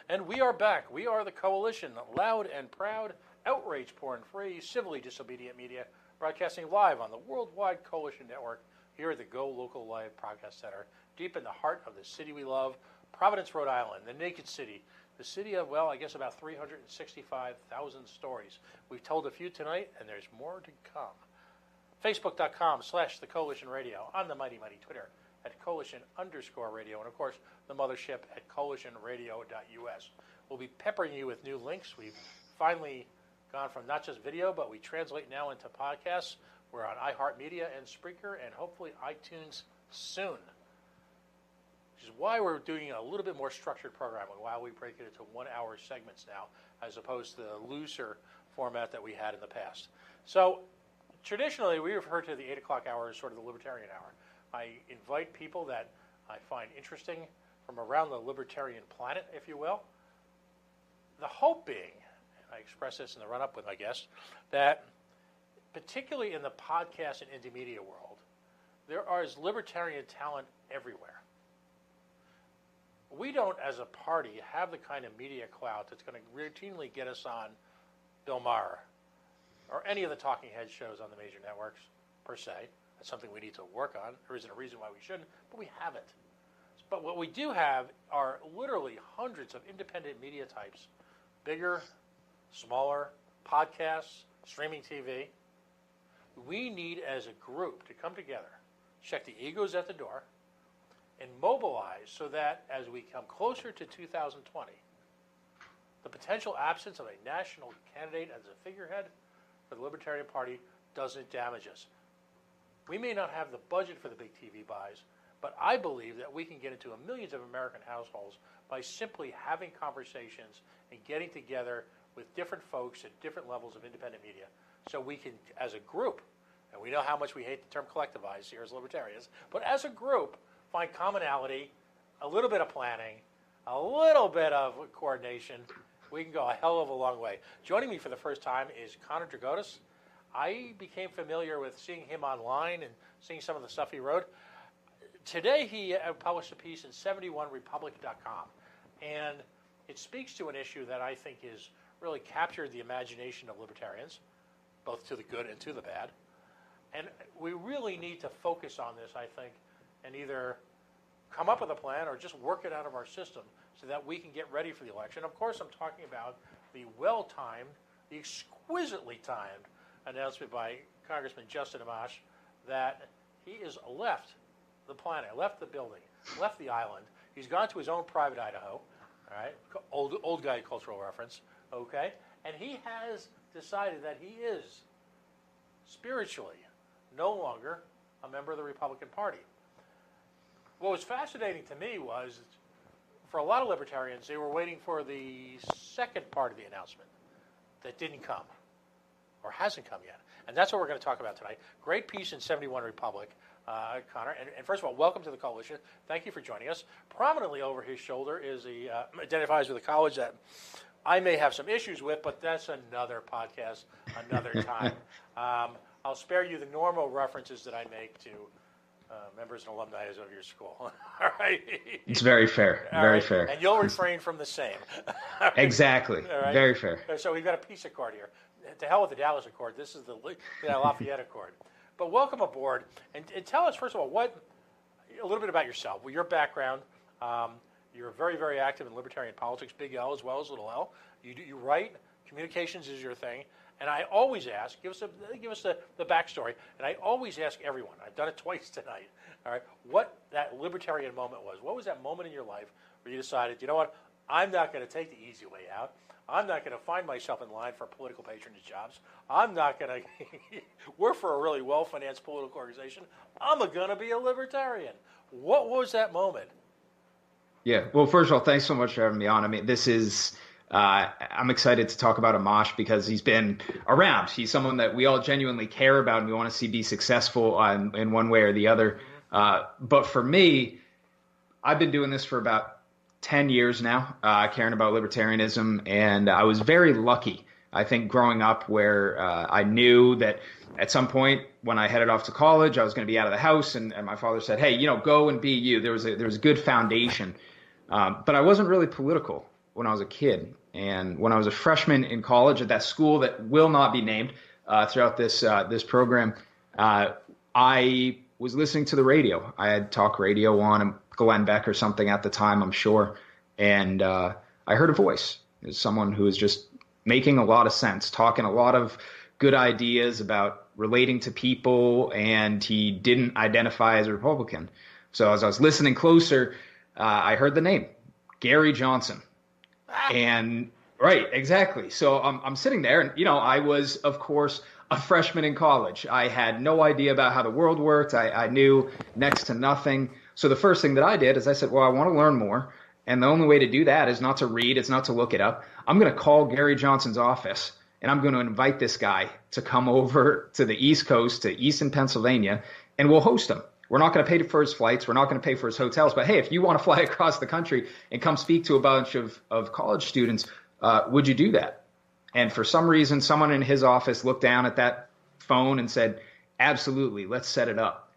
And we are back. We are the Coalition, loud and proud, outrage porn-free, civilly disobedient media, broadcasting live on the Worldwide Coalition Network here at the Go Local Live Podcast Center, deep in the heart of the city we love, Providence, Rhode Island, the naked city. The city of, well, I guess about 365,000 stories. We've told a few tonight, and there's more to come. Facebook.com/The Coalition Radio, on the mighty Twitter at Coalition_radio, and of course, the mothership at coalitionradio.us. We'll be peppering you with new links. We've finally gone from not just video, but we translate now into podcasts. We're on iHeartMedia and Spreaker, and hopefully iTunes soon. Which is why we're doing a little bit more structured programming, while we break it into 1 hour segments now, as opposed to the looser format that we had in the past. So traditionally, we refer to the 8 o'clock hour as sort of the libertarian hour. I invite people that I find interesting from around the libertarian planet, if you will. The hope being, and I express this in the run-up with my guests, that particularly in the podcast and indie media world, there is libertarian talent everywhere. We don't, as a party, have the kind of media clout that's going to routinely get us on Bill Maher or any of the talking head shows on the major networks, per se. That's something we need to work on. There isn't a reason why we shouldn't, but we haven't. But what we do have are literally hundreds of independent media types, bigger, smaller, podcasts, streaming TV. We need, as a group, to come together, check the egos at the door, and mobilize so that as we come closer to 2020, the potential absence of a national candidate as a figurehead for the Libertarian Party doesn't damage us. We may not have the budget for the big TV buys, but I believe that we can get into millions of American households by simply having conversations and getting together with different folks at different levels of independent media. So we can, as a group, and we know how much we hate the term collectivized here as libertarians, but as a group, find commonality, a little bit of planning, a little bit of coordination. We can go a hell of a long way. Joining me for the first time is Drigotas. I became familiar with seeing him online and seeing some of the stuff he wrote. Today he published a piece in 71republic.com, and it speaks to an issue that I think has really captured the imagination of libertarians, both to the good and to the bad. And we really need to focus on this, I think, and either come up with a plan or just work it out of our system so that we can get ready for the election. Of course, I'm talking about the well-timed, the exquisitely timed announcement by Congressman Justin Amash that he has left the planet, left the building, left the island. He's gone to his own private Idaho, all right, old guy cultural reference, okay, and he has decided that he is spiritually no longer a member of the Republican Party. What was fascinating to me was, for a lot of libertarians, they were waiting for the second part of the announcement that didn't come, or hasn't come yet. And that's what we're going to talk about tonight. Great piece in 71 Republic, Connor. And first of all, welcome to the Coalition. Thank you for joining us. Prominently over his shoulder is he identifies with a college that I may have some issues with, but that's another podcast, another time. I'll spare you the normal references that I make to members and alumni of your school. All right. It's very fair. Very fair. And you'll refrain from the same. Right. Exactly. Right. Very fair. So we've got a peace accord here. To hell with the Dallas Accord. This is the Lafayette Accord. But welcome aboard. And tell us, first of all, a little bit about yourself. Well, your background. You're very, very active in libertarian politics, big L as well as little l. You write. Communications is your thing. And I always ask, give us the backstory, and I always ask everyone, I've done it twice tonight, all right, what that libertarian moment was. What was that moment in your life where you decided, you know what, I'm not going to take the easy way out. I'm not going to find myself in line for political patronage jobs. I'm not going to work for a really well-financed political organization. I'm going to be a libertarian. What was that moment? Yeah, well, first of all, thanks so much for having me on. I mean, this is... I'm excited to talk about Amash because he's been around. He's someone that we all genuinely care about and we want to see be successful in one way or the other. But for me, I've been doing this for about 10 years now, caring about libertarianism. And I was very lucky, I think, growing up where I knew that at some point when I headed off to college, I was going to be out of the house. And my father said, hey, go and be you. There was a good foundation. But I wasn't really political when I was a kid. And when I was a freshman in college at that school that will not be named throughout this program, I was listening to the radio. I had talk radio on, Glenn Beck or something at the time, I'm sure. And I heard a voice. It was someone who was just making a lot of sense, talking a lot of good ideas about relating to people, and he didn't identify as a Republican. So as I was listening closer, I heard the name, Gary Johnson. And right, exactly. So I'm sitting there, and I was, of course, a freshman in college. I had no idea about how the world worked. I knew next to nothing. So the first thing that I did is I said, well, I want to learn more. And the only way to do that is not to read, it's not to look it up. I'm going to call Gary Johnson's office, and I'm going to invite this guy to come over to the East Coast, to Easton, Pennsylvania, and we'll host him. We're not going to pay for his flights. We're not going to pay for his hotels. But, hey, if you want to fly across the country and come speak to a bunch of college students, would you do that? And for some reason, someone in his office looked down at that phone and said, absolutely, let's set it up.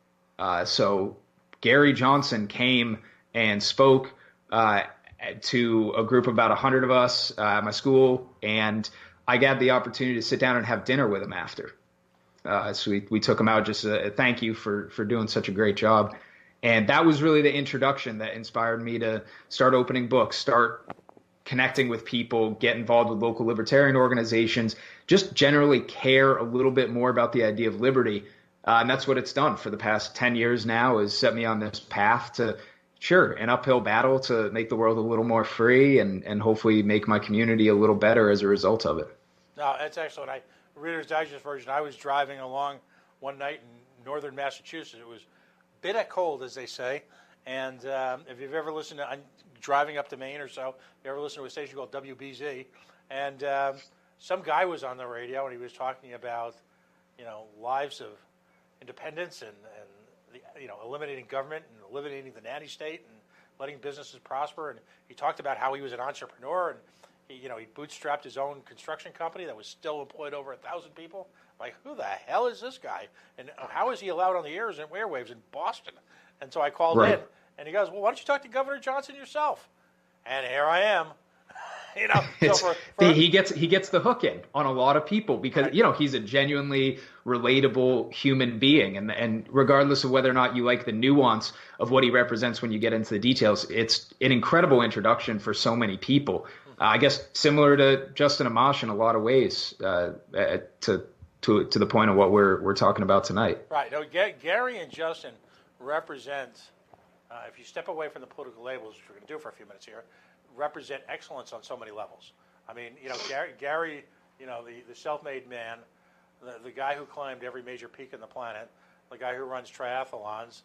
So Gary Johnson came and spoke to a group of about 100 of us at my school, and I got the opportunity to sit down and have dinner with him after. So we took him out, just a thank you for doing such a great job. And that was really the introduction that inspired me to start opening books, start connecting with people, get involved with local libertarian organizations, just generally care a little bit more about the idea of liberty. And that's what it's done for the past 10 years now, is set me on this path to, sure, an uphill battle to make the world a little more free and hopefully make my community a little better as a result of it. No, that's excellent. Reader's Digest version, I was driving along one night in northern Massachusetts. It was a bit cold, as they say. And if you've ever listened to, I'm driving up to Maine or so, you ever listen to a station called WBZ, and some guy was on the radio, and he was talking about, lives of independence and eliminating government and eliminating the nanny state and letting businesses prosper. And he talked about how he was an entrepreneur, and he bootstrapped his own construction company that was still employed over 1,000 people. Like, who the hell is this guy? And how is he allowed on the airwaves in Boston? And so I called in, and he goes, well, why don't you talk to Governor Johnson yourself? And here I am. So he gets the hook in on a lot of people because, he's a genuinely relatable human being. And regardless of whether or not you like the nuance of what he represents when you get into the details, it's an incredible introduction for so many people. I guess similar to Justin Amash in a lot of ways, to the point of what we're talking about tonight. Right. No, Gary and Justin represent, if you step away from the political labels, which we're going to do for a few minutes here, represent excellence on so many levels. I mean, Gary, the self-made man, the guy who climbed every major peak on the planet, the guy who runs triathlons,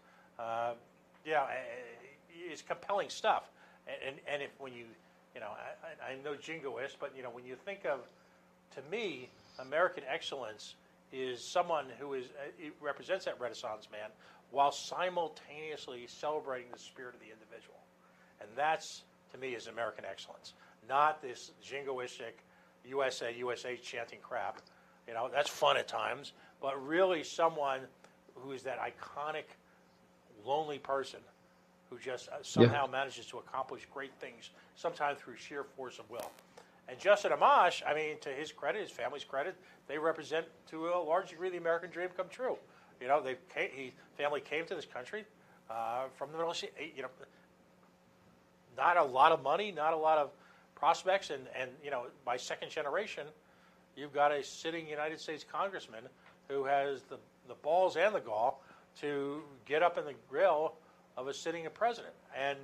it's compelling stuff. And if when you, I'm no jingoist, but when you think of, to me, American excellence is someone who it represents that Renaissance man while simultaneously celebrating the spirit of the individual. And that's, to me, is American excellence, not this jingoistic USA chanting crap. That's fun at times, but really someone who is that iconic, lonely person who just somehow manages to accomplish great things, sometimes through sheer force of will. And Justin Amash, I mean, to his credit, his family's credit, they represent, to a large degree, the American dream come true. Family came to this country from the Middle East. Not a lot of money, not a lot of prospects, and by second generation, you've got a sitting United States congressman who has the balls and the gall to get up in the grill of a sitting president. And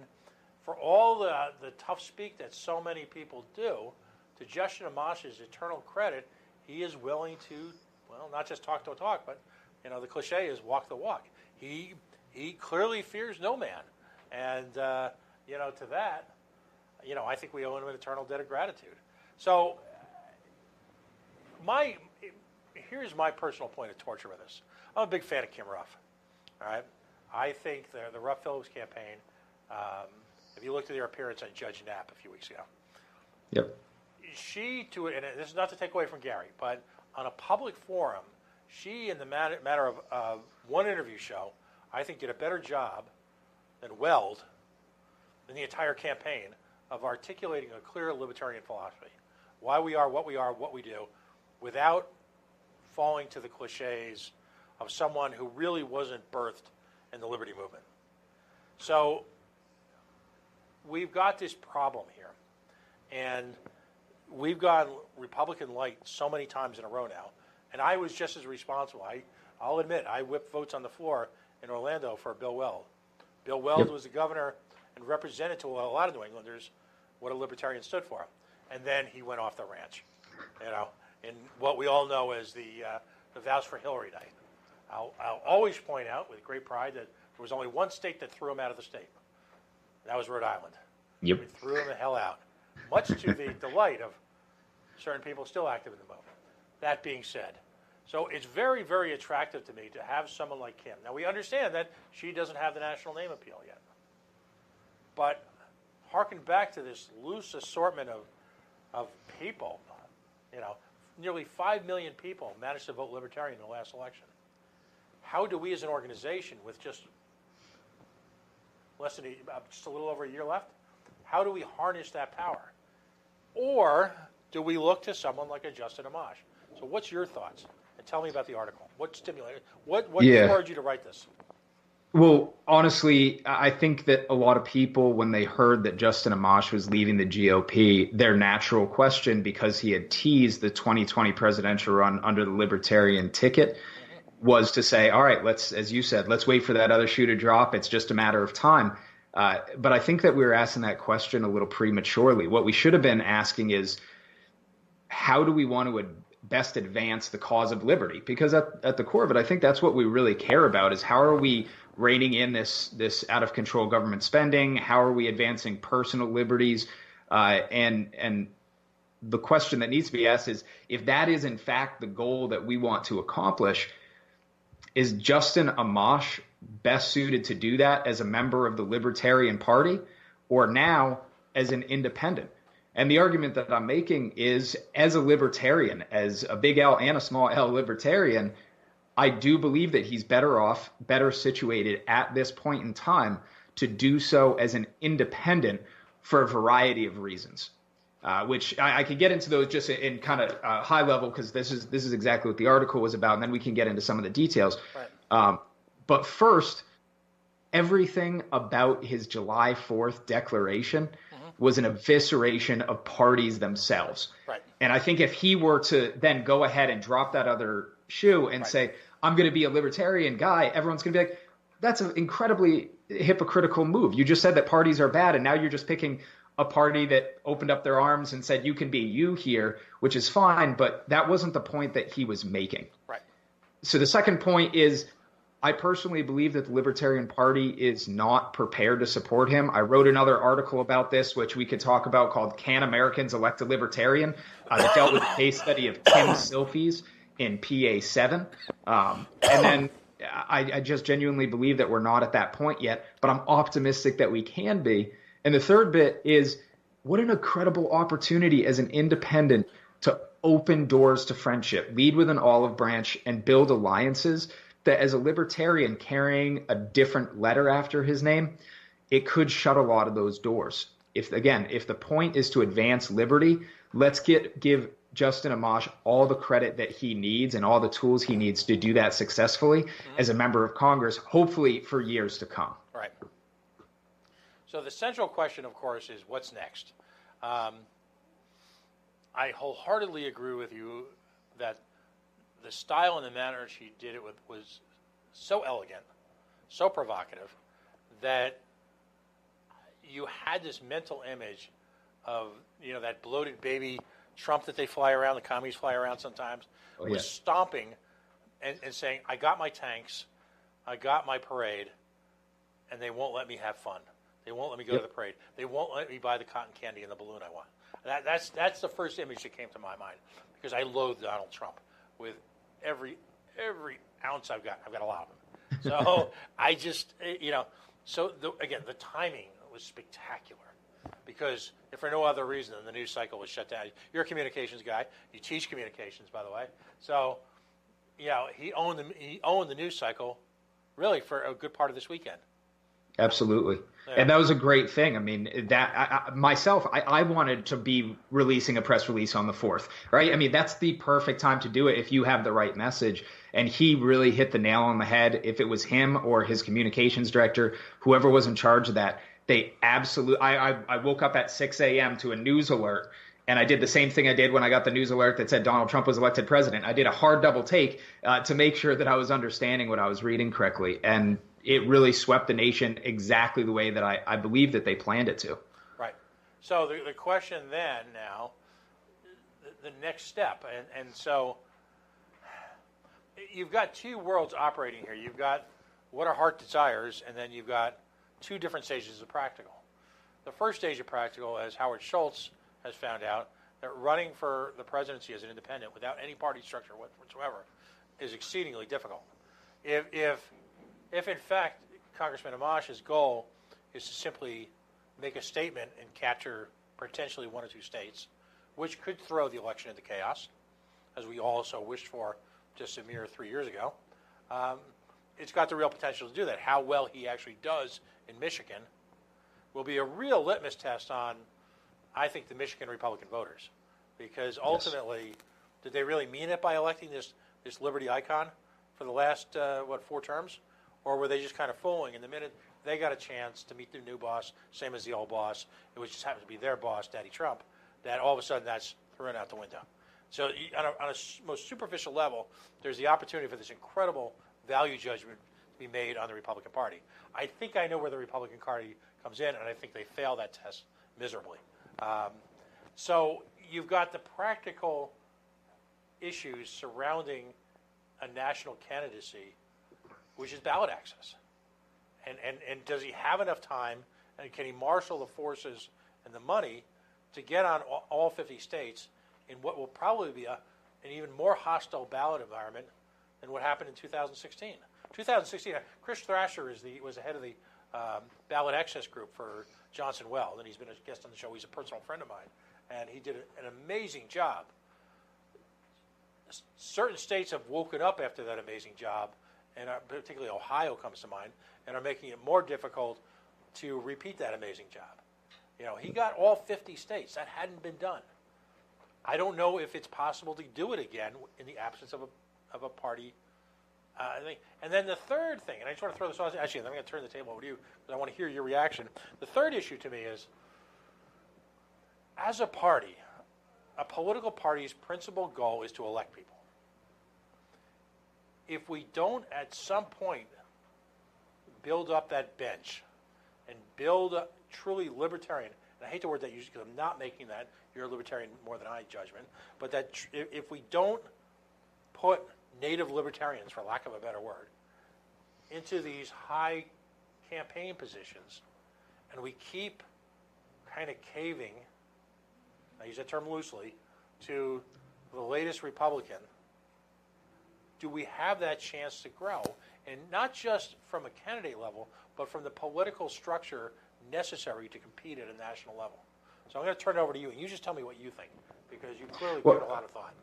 for all the tough speak that so many people do, to Justin Amash's eternal credit, he is willing to, not just talk the talk, but the cliche is walk the walk. He clearly fears no man, and to that, I think we owe him an eternal debt of gratitude. So, here's my personal point of torture with this. I'm a big fan of Kim Ruff. All right, I think the Ruff Phillips campaign. If you looked at their appearance on Judge Knapp a few weeks ago, yep, and this is not to take away from Gary, but on a public forum, she, in the matter of one interview show, I think did a better job than Weld in the entire campaign of articulating a clear libertarian philosophy, why we are, what we do, without falling to the cliches of someone who really wasn't birthed in the liberty movement. So we've got this problem here, and we've gone Republican light so many times in a row now, and I was just as responsible. I'll admit, I whipped votes on the floor in Orlando for Bill Weld. Bill Weld was the governor and represented to a lot of New Englanders what a libertarian stood for. And then he went off the ranch, in what we all know as the vows for Hillary night. I'll always point out with great pride that there was only one state that threw him out of the state. That was Rhode Island. Yep. We threw him the hell out, much to the delight of certain people still active in the movement. That being said, so it's very, very attractive to me to have someone like Kim. Now, we understand that she doesn't have the national name appeal yet. But harken back to this loose assortment of people, nearly 5 million people managed to vote Libertarian in the last election. How do we as an organization, with just just a little over a year left, how do we harness that power? Or do we look to someone like a Justin Amash? So what's your thoughts? And tell me about the article. What stimulated? What encouraged you to write this? Well, honestly, I think that a lot of people, when they heard that Justin Amash was leaving the GOP, their natural question, because he had teased the 2020 presidential run under the Libertarian ticket, was to say, all right, as you said, let's wait for that other shoe to drop. It's just a matter of time. But I think that we were asking that question a little prematurely. What we should have been asking is, how do we want to best advance the cause of liberty? Because at the core of it, I think that's what we really care about, is how are we reining in this out of control government spending? How are we advancing personal liberties? And the question that needs to be asked is, if that is in fact the goal that we want to accomplish, is Justin Amash best suited to do that as a member of the Libertarian Party, or now as an independent? And the argument that I'm making is, as a libertarian, as a big L and a small L libertarian, I do believe that he's better situated at this point in time to do so as an independent for a variety of reasons, which I could get into those just in kind of high level, because this is exactly what the article was about, and then we can get into some of the details. Right. But first, everything about his July 4th declaration was an evisceration of parties themselves. Right. And I think if he were to then go ahead and drop that other shoe and say, I'm going to be a libertarian guy, everyone's going to be like, that's an incredibly hypocritical move. You just said that parties are bad, and now you're just picking a party that opened up their arms and said, you can be you here, which is fine, but that wasn't the point that he was making. Right. So the second point is, I personally believe that the Libertarian Party is not prepared to support him. I wrote another article about this, which we could talk about, called Can Americans Elect a Libertarian? That dealt with the case study of Tim Silfies in PA 7. And then I just genuinely believe that we're not at that point yet, but I'm optimistic that we can be. And the third bit is, what an incredible opportunity as an independent to open doors to friendship, lead with an olive branch, and build alliances that, as a libertarian carrying a different letter after his name, it could shut a lot of those doors. If the point is to advance liberty, let's give Justin Amash all the credit that he needs and all the tools he needs to do that successfully as a member of Congress, hopefully for years to come. Right. So the central question, of course, is what's next? I wholeheartedly agree with you that the style and the manner she did it with was so elegant, so provocative, that you had this mental image of, that bloated baby Trump that they fly around, the commies fly around sometimes, was stomping and saying, I got my tanks, I got my parade, and they won't let me have fun. They won't let me go to the parade. They won't let me buy the cotton candy and the balloon I want. That's the first image that came to my mind, because I loathe Donald Trump with every ounce I've got. I've got a lot of them. So I just, the timing was spectacular, because if for no other reason than the news cycle was shut down. You're a communications guy. You teach communications, by the way. So, he owned the news cycle really for a good part of this weekend. Absolutely. Yeah. And that was a great thing. I mean, I wanted to be releasing a press release on the 4th, right? I mean, that's the perfect time to do it if you have the right message. And he really hit the nail on the head. If it was him or his communications director, whoever was in charge of that, they absolutely, I woke up at 6 a.m. to a news alert. And I did the same thing I did when I got the news alert that said Donald Trump was elected president. I did a hard double take to make sure that I was understanding what I was reading correctly. And it really swept the nation exactly the way that I believe that they planned it to. Right. So the question then now, the next step, and so you've got two worlds operating here. You've got what our heart desires, and then you've got two different stages of practical. The first stage of practical, as Howard Schultz has found out, that running for the presidency as an independent without any party structure whatsoever is exceedingly difficult. If in fact Congressman Amash's goal is to simply make a statement and capture potentially one or two states, which could throw the election into chaos, as we also wished for just a mere 3 years ago, it's got the real potential to do that. How well he actually does in Michigan will be a real litmus test on, I think, the Michigan Republican voters, because ultimately, did they really mean it by electing this liberty icon for the last 4 terms, or were they just kind of fooling? And the minute they got a chance to meet their new boss, same as the old boss, it was just happened to be their boss, Daddy Trump, that all of a sudden that's thrown out the window. So on a most superficial level, there's the opportunity for this incredible value judgment to be made on the Republican Party. I think I know where the Republican Party comes in, and I think they fail that test miserably. So you've got the practical issues surrounding a national candidacy, which is ballot access. And does he have enough time, and can he marshal the forces and the money to get on all 50 states in what will probably be an even more hostile ballot environment than what happened in 2016? 2016, Chris Thrasher was the head of the ballot access group for Johnson Weld, and he's been a guest on the show. He's a personal friend of mine, and he did an amazing job. Certain states have woken up after that amazing job, and particularly Ohio comes to mind, and are making it more difficult to repeat that amazing job. You know, he got all 50 states. That hadn't been done. I don't know if it's possible to do it again in the absence of a party thing. And then the third thing, and I just want to throw this on. Actually, I'm going to turn the table over to you because I want to hear your reaction. The third issue to me is, as a party, a political party's principal goal is to elect people. If we don't at some point build up that bench and build a truly libertarian, and I hate the word that you use because I'm not making that, you're a libertarian more than I judgment, but that if we don't put native libertarians, for lack of a better word, into these high campaign positions, and we keep kind of caving, I use that term loosely, to the latest Republican, do we have that chance to grow? And not just from a candidate level, but from the political structure necessary to compete at a national level. So I'm going to turn it over to you, and you just tell me what you think, because you clearly give it a lot of thought.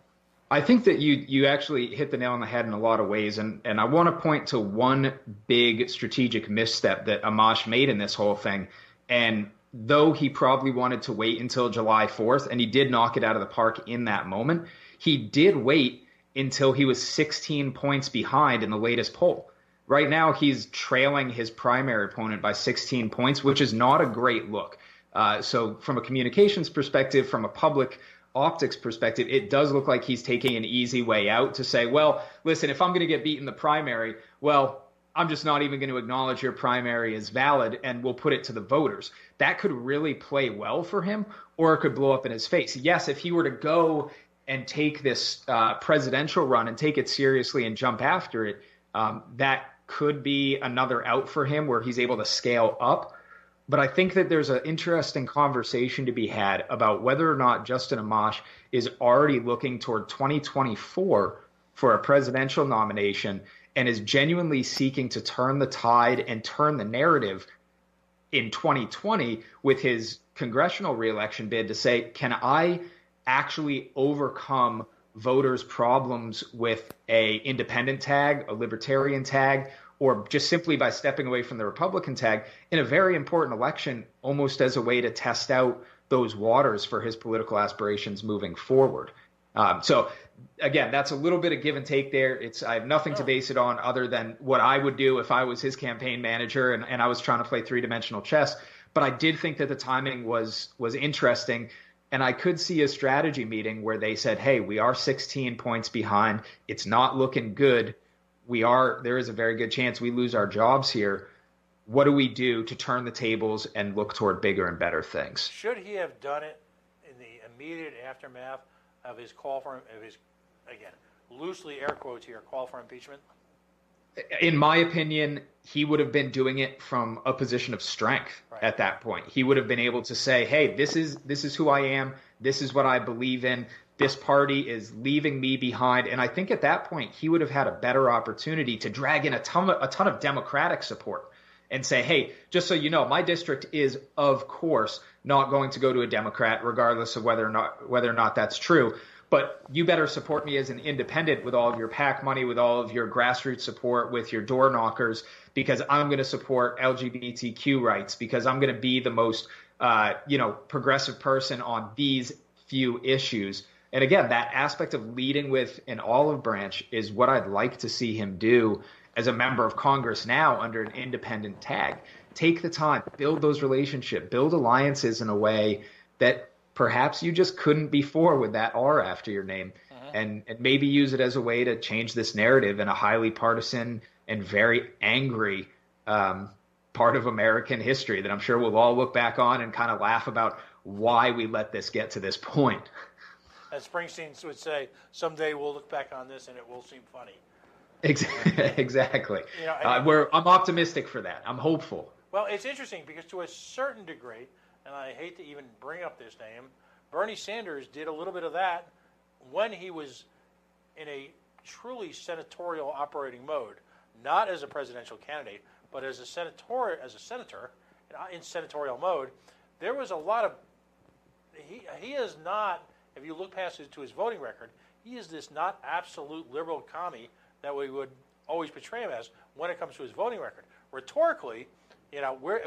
I think that you actually hit the nail on the head in a lot of ways, and I want to point to one big strategic misstep that Amash made in this whole thing. And though he probably wanted to wait until July 4th, and he did knock it out of the park in that moment, he did wait until he was 16 points behind in the latest poll. Right now, he's trailing his primary opponent by 16 points, which is not a great look. So from a communications perspective, from a public optics perspective, it does look like he's taking an easy way out to say, well, listen, if I'm going to get beat in the primary, well, I'm just not even going to acknowledge your primary is valid, and we'll put it to the voters. That could really play well for him, or it could blow up in his face. Yes, if he were to go and take this presidential run and take it seriously and jump after it, that could be another out for him where he's able to scale up. But I think that there's an interesting conversation to be had about whether or not Justin Amash is already looking toward 2024 for a presidential nomination and is genuinely seeking to turn the tide and turn the narrative in 2020 with his congressional reelection bid to say, can I actually overcome voters' problems with a independent tag, a libertarian tag, or just simply by stepping away from the Republican tag in a very important election, almost as a way to test out those waters for his political aspirations moving forward. So again, that's a little bit of give and take there. I have nothing to base it on other than what I would do if I was his campaign manager and I was trying to play three-dimensional chess. But I did think that the timing was interesting. And I could see a strategy meeting where they said, hey, we are 16 points behind. It's not looking good. There is a very good chance we lose our jobs here. What do we do to turn the tables and look toward bigger and better things? Should he have done it in the immediate aftermath of his call for, again, loosely air quotes here, call for impeachment? In my opinion, he would have been doing it from a position of strength at that point. He would have been able to say, hey, this is who I am. This is what I believe in. This party is leaving me behind. And I think at that point, he would have had a better opportunity to drag in a ton of Democratic support and say, hey, just so you know, my district is, of course, not going to go to a Democrat, regardless of whether or not that's true. But you better support me as an independent with all of your PAC money, with all of your grassroots support, with your door knockers, because I'm going to support LGBTQ rights, because I'm going to be the most, progressive person on these few issues. And again, that aspect of leading with an olive branch is what I'd like to see him do as a member of Congress now under an independent tag. Take the time, build those relationships, build alliances in a way that perhaps you just couldn't before with that R after your name, and maybe use it as a way to change this narrative in a highly partisan and very angry part of American history that I'm sure we'll all look back on and kind of laugh about why we let this get to this point. As Springsteen would say, someday we'll look back on this and it will seem funny. Exactly. I'm optimistic for that. I'm hopeful. Well, it's interesting because to a certain degree, and I hate to even bring up this name, Bernie Sanders did a little bit of that when he was in a truly senatorial operating mode, not as a presidential candidate, but as a senator in senatorial mode. There was a lot of he is not. If you look past to his voting record, he is this not absolute liberal commie that we would always portray him as when it comes to his voting record. Rhetorically,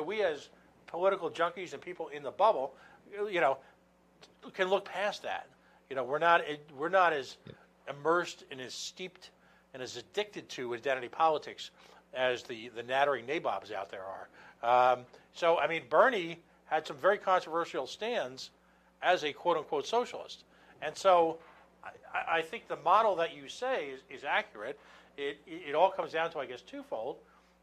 we as political junkies and people in the bubble, can look past that. We're not as immersed and as steeped and as addicted to identity politics as the nattering nabobs out there are. So, Bernie had some very controversial stands as a quote-unquote socialist. And so I think the model that you say is accurate. It all comes down to, I guess, twofold.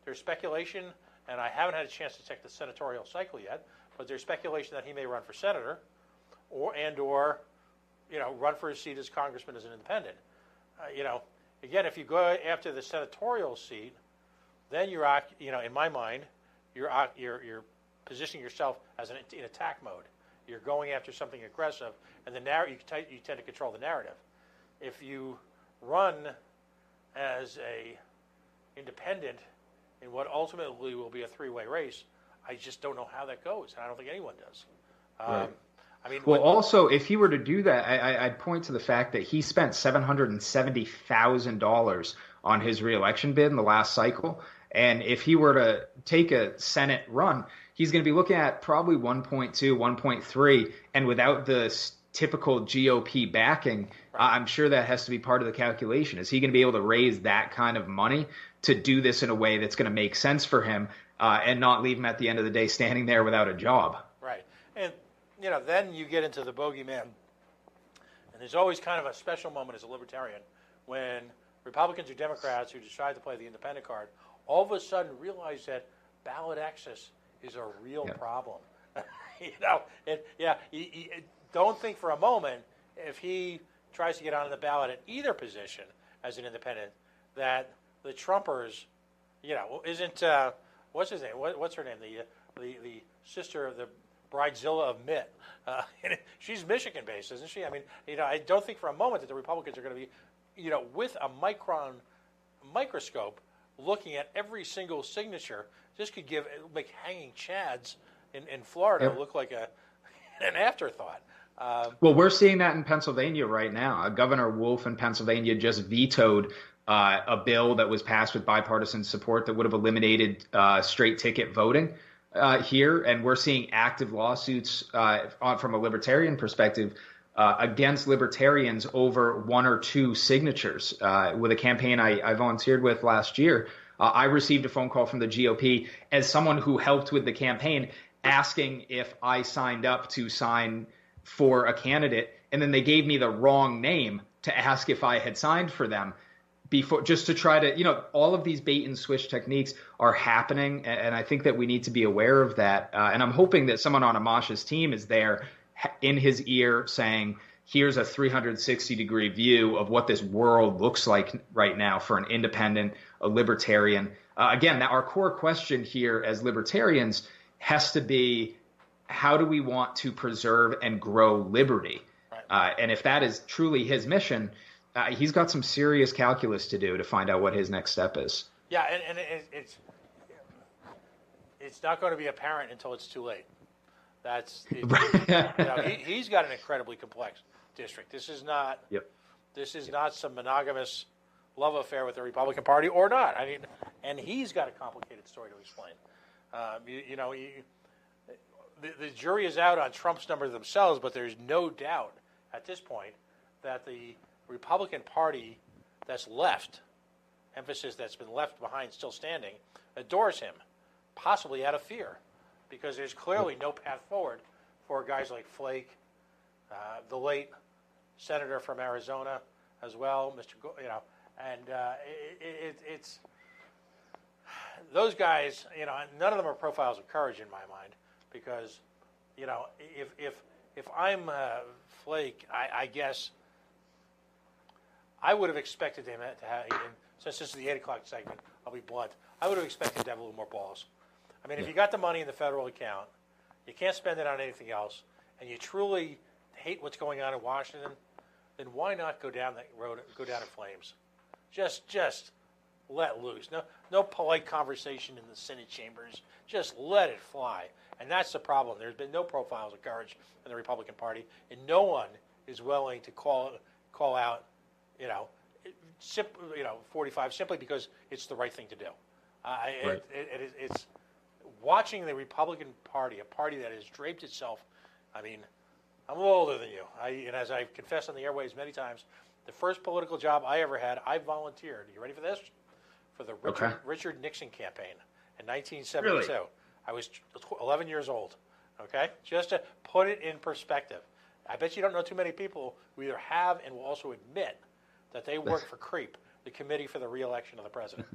There's speculation, and I haven't had a chance to check the senatorial cycle yet, but there's speculation that he may run for senator or run for a seat as congressman as an independent. Again, if you go after the senatorial seat, then you're, in my mind, you're positioning yourself as in attack mode. You're going after something aggressive, and you tend to control the narrative. If you run as a independent in what ultimately will be a three-way race, I just don't know how that goes, and I don't think anyone does. Right. Also, if he were to do that, I'd point to the fact that he spent $770,000 on his reelection bid in the last cycle, and if he were to take a Senate run, he's going to be looking at probably 1.2, 1.3, and without the typical GOP backing, I'm sure that has to be part of the calculation. Is he going to be able to raise that kind of money to do this in a way that's going to make sense for him and not leave him at the end of the day standing there without a job? Right. And, then you get into the bogeyman. And there's always kind of a special moment as a libertarian when Republicans or Democrats who decide to play the independent card all of a sudden realize that ballot access is a real problem. Don't think for a moment if he tries to get onto the ballot at either position as an independent that the Trumpers, isn't what's his name? What's her name? The sister of the bridezilla of Mitt. She's Michigan-based, isn't she? I don't think for a moment that the Republicans are going to be, with a microscope looking at every single signature. This could make hanging chads in Florida look like an afterthought. Well, we're seeing that in Pennsylvania right now. Governor Wolf in Pennsylvania just vetoed a bill that was passed with bipartisan support that would have eliminated straight ticket voting here. And we're seeing active lawsuits from a libertarian perspective against libertarians over one or two signatures. With a campaign I volunteered with last year, I received a phone call from the GOP as someone who helped with the campaign, asking if I signed up to sign for a candidate, and then they gave me the wrong name to ask if I had signed for them before, just to try to, all of these bait and switch techniques are happening, and I think that we need to be aware of that. And I'm hoping that someone on Amash's team is there in his ear saying, here's a 360-degree view of what this world looks like right now for an independent, a libertarian. Again, our core question here as libertarians has to be, how do we want to preserve and grow liberty? Right. And if that is truly his mission, he's got some serious calculus to do to find out what his next step is. Yeah, and it's not going to be apparent until it's too late. He's got an incredibly complex district. This is not. Yep. This is not some monogamous love affair with the Republican Party, or not. I mean, and he's got a complicated story to explain. The jury is out on Trump's numbers themselves, but there's no doubt at this point that the Republican Party that's left, emphasis that's been left behind still standing, adores him, possibly out of fear, because there's clearly no path forward for guys like Flake, the late senator from Arizona as well, it's those guys, none of them are profiles of courage in my mind, because, if I'm Flake, I guess I would have expected him to have, since this is the 8 o'clock segment, I'll be blunt, I would have expected to have a little more balls. I mean, if you got the money in the federal account, you can't spend it on anything else, and you truly hate what's going on in Washington, then why not go down that road, go down in flames? Just let loose. No polite conversation in the Senate chambers. Just let it fly. And that's the problem. There's been no profiles of courage in the Republican Party, and no one is willing to call out, 45 simply because it's the right thing to do. Right. It's watching the Republican Party, a party that has draped itself. I mean, I'm a little older than you. And as I've confessed on the airwaves many times, the first political job I ever had, I volunteered. Are you ready for this? For the Richard Nixon campaign in 1972. Really? I was 11 years old. Okay? Just to put it in perspective. I bet you don't know too many people who either have and will also admit that they work for CREEP, the Committee for the Re-election of the President.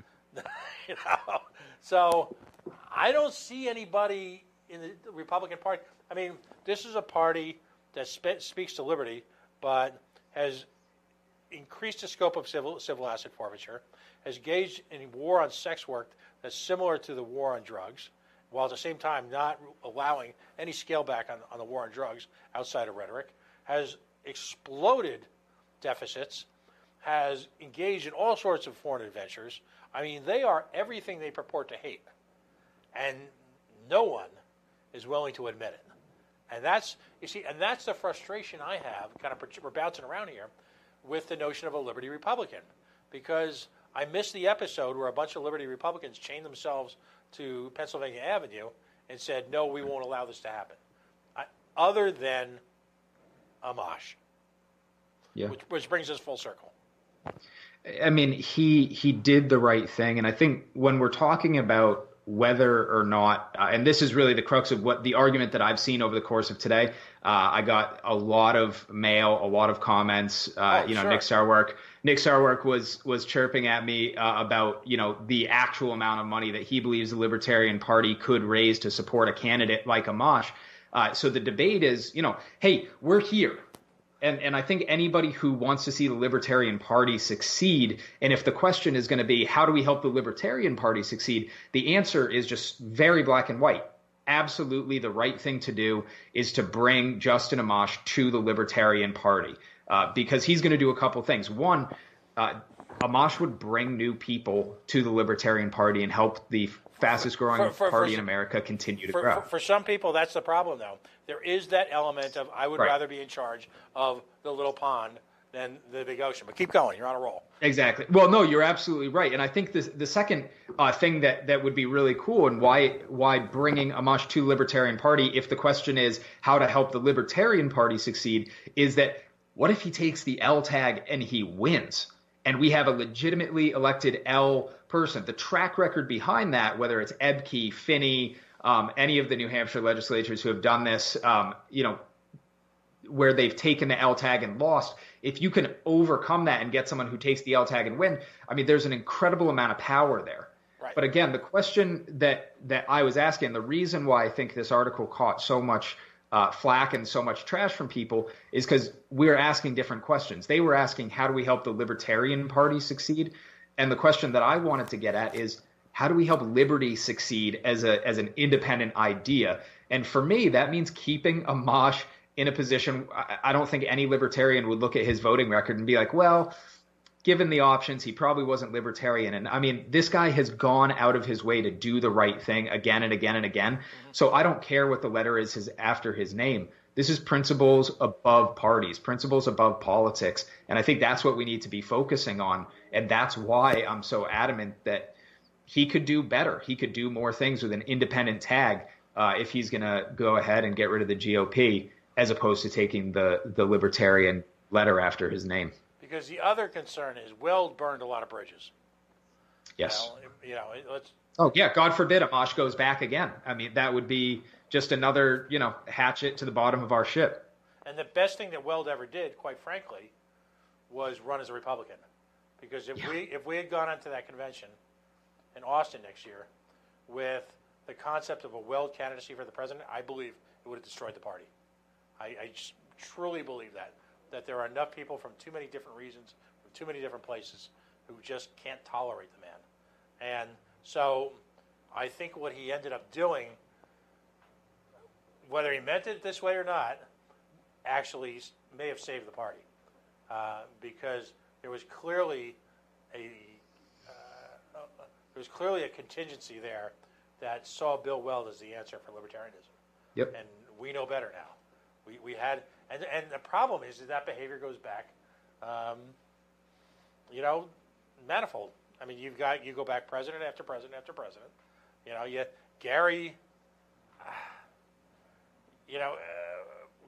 So I don't see anybody in the Republican Party. I mean, this is a party that speaks to liberty, but has increased the scope of civil asset forfeiture, has engaged in war on sex work that's similar to the war on drugs, while at the same time not allowing any scale back on the war on drugs outside of rhetoric, has exploded deficits, has engaged in all sorts of foreign adventures. I mean, they are everything they purport to hate. And no one is willing to admit it. And that's the frustration I have, we're bouncing around here, with the notion of a Liberty Republican. Because I missed the episode where a bunch of Liberty Republicans chained themselves to Pennsylvania Avenue and said, no, we won't allow this to happen. Other than Amash. Yeah. Which brings us full circle. I mean, he did the right thing. And I think when we're talking about whether or not, and this is really the crux of what the argument that I've seen over the course of today. I got a lot of mail, a lot of comments. Sure. Nick Sarwark was chirping at me about the actual amount of money that he believes the Libertarian Party could raise to support a candidate like Amash. So the debate is, hey, we're here. And I think anybody who wants to see the Libertarian Party succeed, and if the question is going to be, how do we help the Libertarian Party succeed? The answer is just very black and white. Absolutely the right thing to do is to bring Justin Amash to the Libertarian Party because he's going to do a couple things. One, Amash would bring new people to the Libertarian Party and help the fastest growing party in America continue to grow. For some people, that's the problem, though. There is that element of I would rather be in charge of the little pond than the big ocean. But keep going. You're on a roll. Exactly. Well, no, you're absolutely right. And I think the second thing that would be really cool, and why bringing Amash to the Libertarian Party, if the question is how to help the Libertarian Party succeed, is that what if he takes the L tag and he wins? And we have a legitimately elected L person. The track record behind that, whether it's Ebke, Finney, any of the New Hampshire legislators who have done this, where they've taken the L tag and lost, if you can overcome that and get someone who takes the L tag and win, I mean, there's an incredible amount of power there. Right. But again, the question that I was asking, the reason why I think this article caught so much flack and so much trash from people is because we're asking different questions. They were asking, how do we help the Libertarian Party succeed? And the question that I wanted to get at is, how do we help liberty succeed as an independent idea? And for me, that means keeping Amash in a position. I don't think any libertarian would look at his voting record and be like, well, given the options, he probably wasn't libertarian. And I mean, this guy has gone out of his way to do the right thing again and again and again. Mm-hmm. So I don't care what the letter is after his name. This is principles above parties, principles above politics. And I think that's what we need to be focusing on. And that's why I'm so adamant that he could do better. He could do more things with an independent tag if he's going to go ahead and get rid of the GOP, as opposed to taking the libertarian letter after his name. Because the other concern is Weld burned a lot of bridges. Yes. Let's. Oh yeah, God forbid Amash goes back again. I mean, that would be just another, hatchet to the bottom of our ship. And the best thing that Weld ever did, quite frankly, was run as a Republican. Because if we had gone into that convention in Austin next year with the concept of a Weld candidacy for the president, I believe it would have destroyed the party. I just truly believe that there are enough people from too many different reasons, from too many different places, who just can't tolerate the man. And so I think what he ended up doing, whether he meant it this way or not, actually may have saved the party. Because there was clearly a contingency there that saw Bill Weld as the answer for libertarianism. Yep. And we know better now. We had, and the problem is that behavior goes back, manifold. I mean, you go back president after president after president. Gary,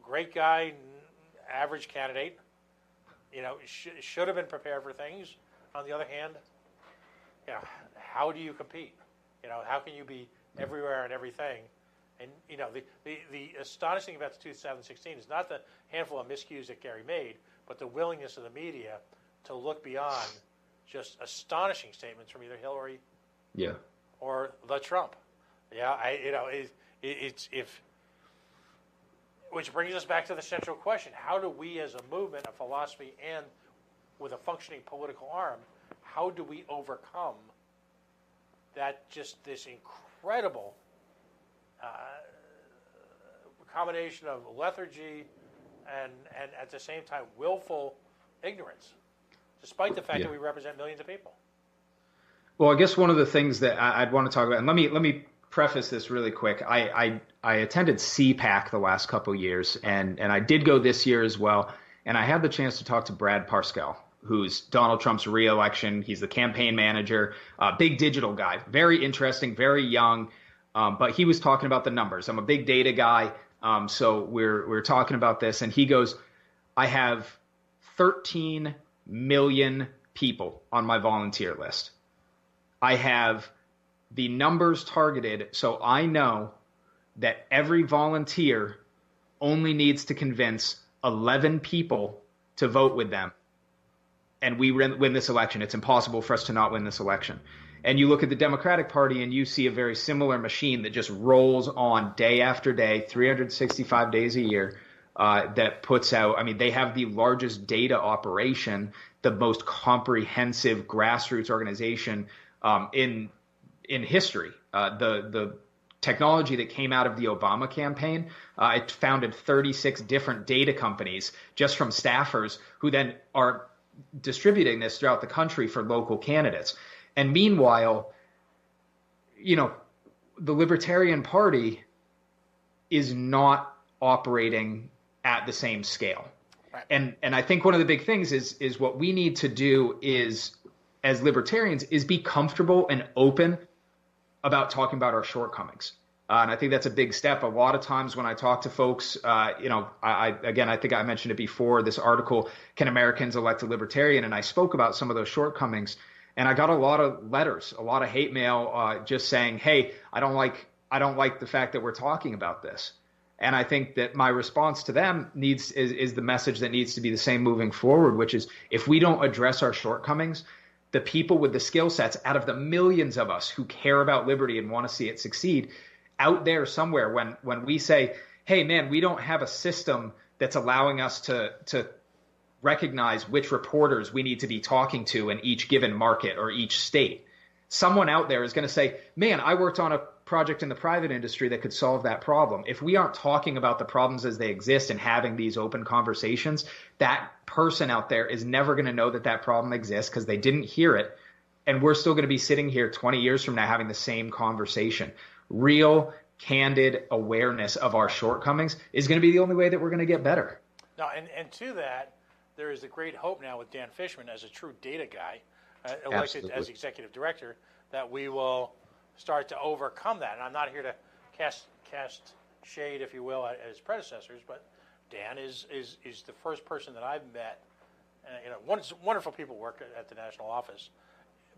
great guy, average candidate. Should have been prepared for things. On the other hand, how do you compete? How can you be everywhere and everything? And the astonishing thing about the 2016 is not the handful of miscues that Gary made, but the willingness of the media to look beyond just astonishing statements from either Hillary, or the Trump. Which brings us back to the central question: how do we, as a movement, a philosophy, and with a functioning political arm, how do we overcome this incredible combination of lethargy and at the same time willful ignorance, despite the fact that we represent millions of people? Well, I guess one of the things that I'd want to talk about, and let me preface this really quick. I attended CPAC the last couple of years, and I did go this year as well, and I had the chance to talk to Brad Parscale, who's Donald Trump's re-election. He's the campaign manager, big digital guy, very interesting, very young. But he was talking about the numbers. I'm a big data guy, so we're talking about this, and he goes, I have 13 million people on my volunteer list. I have the numbers targeted, so I know that every volunteer only needs to convince 11 people to vote with them, and we win this election. It's impossible for us to not win this election. And you look at the Democratic Party and you see a very similar machine that just rolls on day after day, 365 days a year, that puts out, I mean, they have the largest data operation, the most comprehensive grassroots organization in history. The technology that came out of the Obama campaign, it founded 36 different data companies just from staffers who then are distributing this throughout the country for local candidates. And meanwhile, the Libertarian Party is not operating at the same scale. And I think one of the big things is what we need to do is, as libertarians, is be comfortable and open about talking about our shortcomings. And I think that's a big step. A lot of times when I talk to folks, I think I mentioned it before, this article, Can Americans Elect a Libertarian? And I spoke about some of those shortcomings. And I got a lot of letters, a lot of hate mail, just saying, hey, I don't like the fact that we're talking about this. And I think that my response to them is the message that needs to be the same moving forward, which is if we don't address our shortcomings, the people with the skill sets out of the millions of us who care about liberty and want to see it succeed out there somewhere, when we say, hey, man, we don't have a system that's allowing us to recognize which reporters we need to be talking to in each given market or each state. Someone out there is going to say, man, I worked on a project in the private industry that could solve that problem. If we aren't talking about the problems as they exist and having these open conversations, that person out there is never going to know that problem exists because they didn't hear it. And we're still going to be sitting here 20 years from now having the same conversation. Real, candid awareness of our shortcomings is going to be the only way that we're going to get better. No, and to that, there is a great hope now with Dan Fishman as a true data guy, elected as executive director, that we will start to overcome that. And I'm not here to cast shade, if you will, at his predecessors, but Dan is the first person that I've met. Wonderful people work at the national office,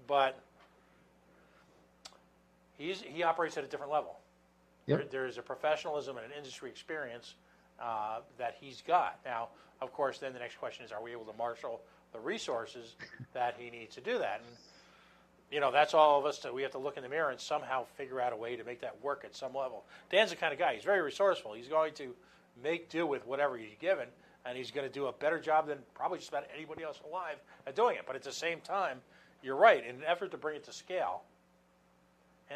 but he operates at a different level. Yep. There is a professionalism and an industry experience that he's got. Now, of course, then the next question is, are we able to marshal the resources that he needs to do that? And, that's all of us we have to look in the mirror and somehow figure out a way to make that work at some level. Dan's the kind of guy, he's very resourceful. He's going to make do with whatever he's given, and he's going to do a better job than probably just about anybody else alive at doing it. But at the same time, you're right, in an effort to bring it to scale,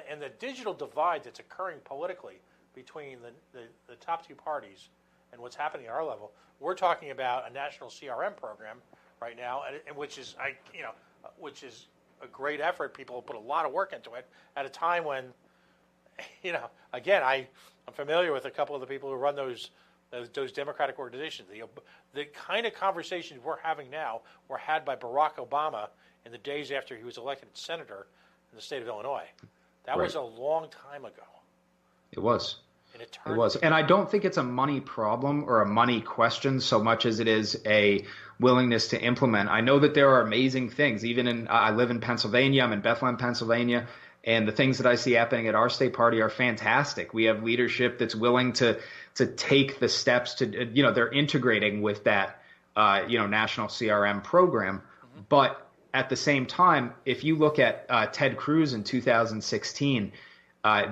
and the digital divide that's occurring politically between the top two parties and what's happening at our level, we're talking about a national CRM program right now, and which is a great effort. People put a lot of work into it at a time when, again, I'm familiar with a couple of the people who run those democratic organizations. The kind of conversations we're having now were had by Barack Obama in the days after he was elected senator in the state of Illinois. That was a long time ago. It was. It was. And I don't think it's a money problem or a money question so much as it is a willingness to implement. I know that there are amazing things. I live in Pennsylvania. I'm in Bethlehem, Pennsylvania. And the things that I see happening at our state party are fantastic. We have leadership that's willing to take the steps to, they're integrating with that, national CRM program. Mm-hmm. But at the same time, if you look at Ted Cruz in 2016,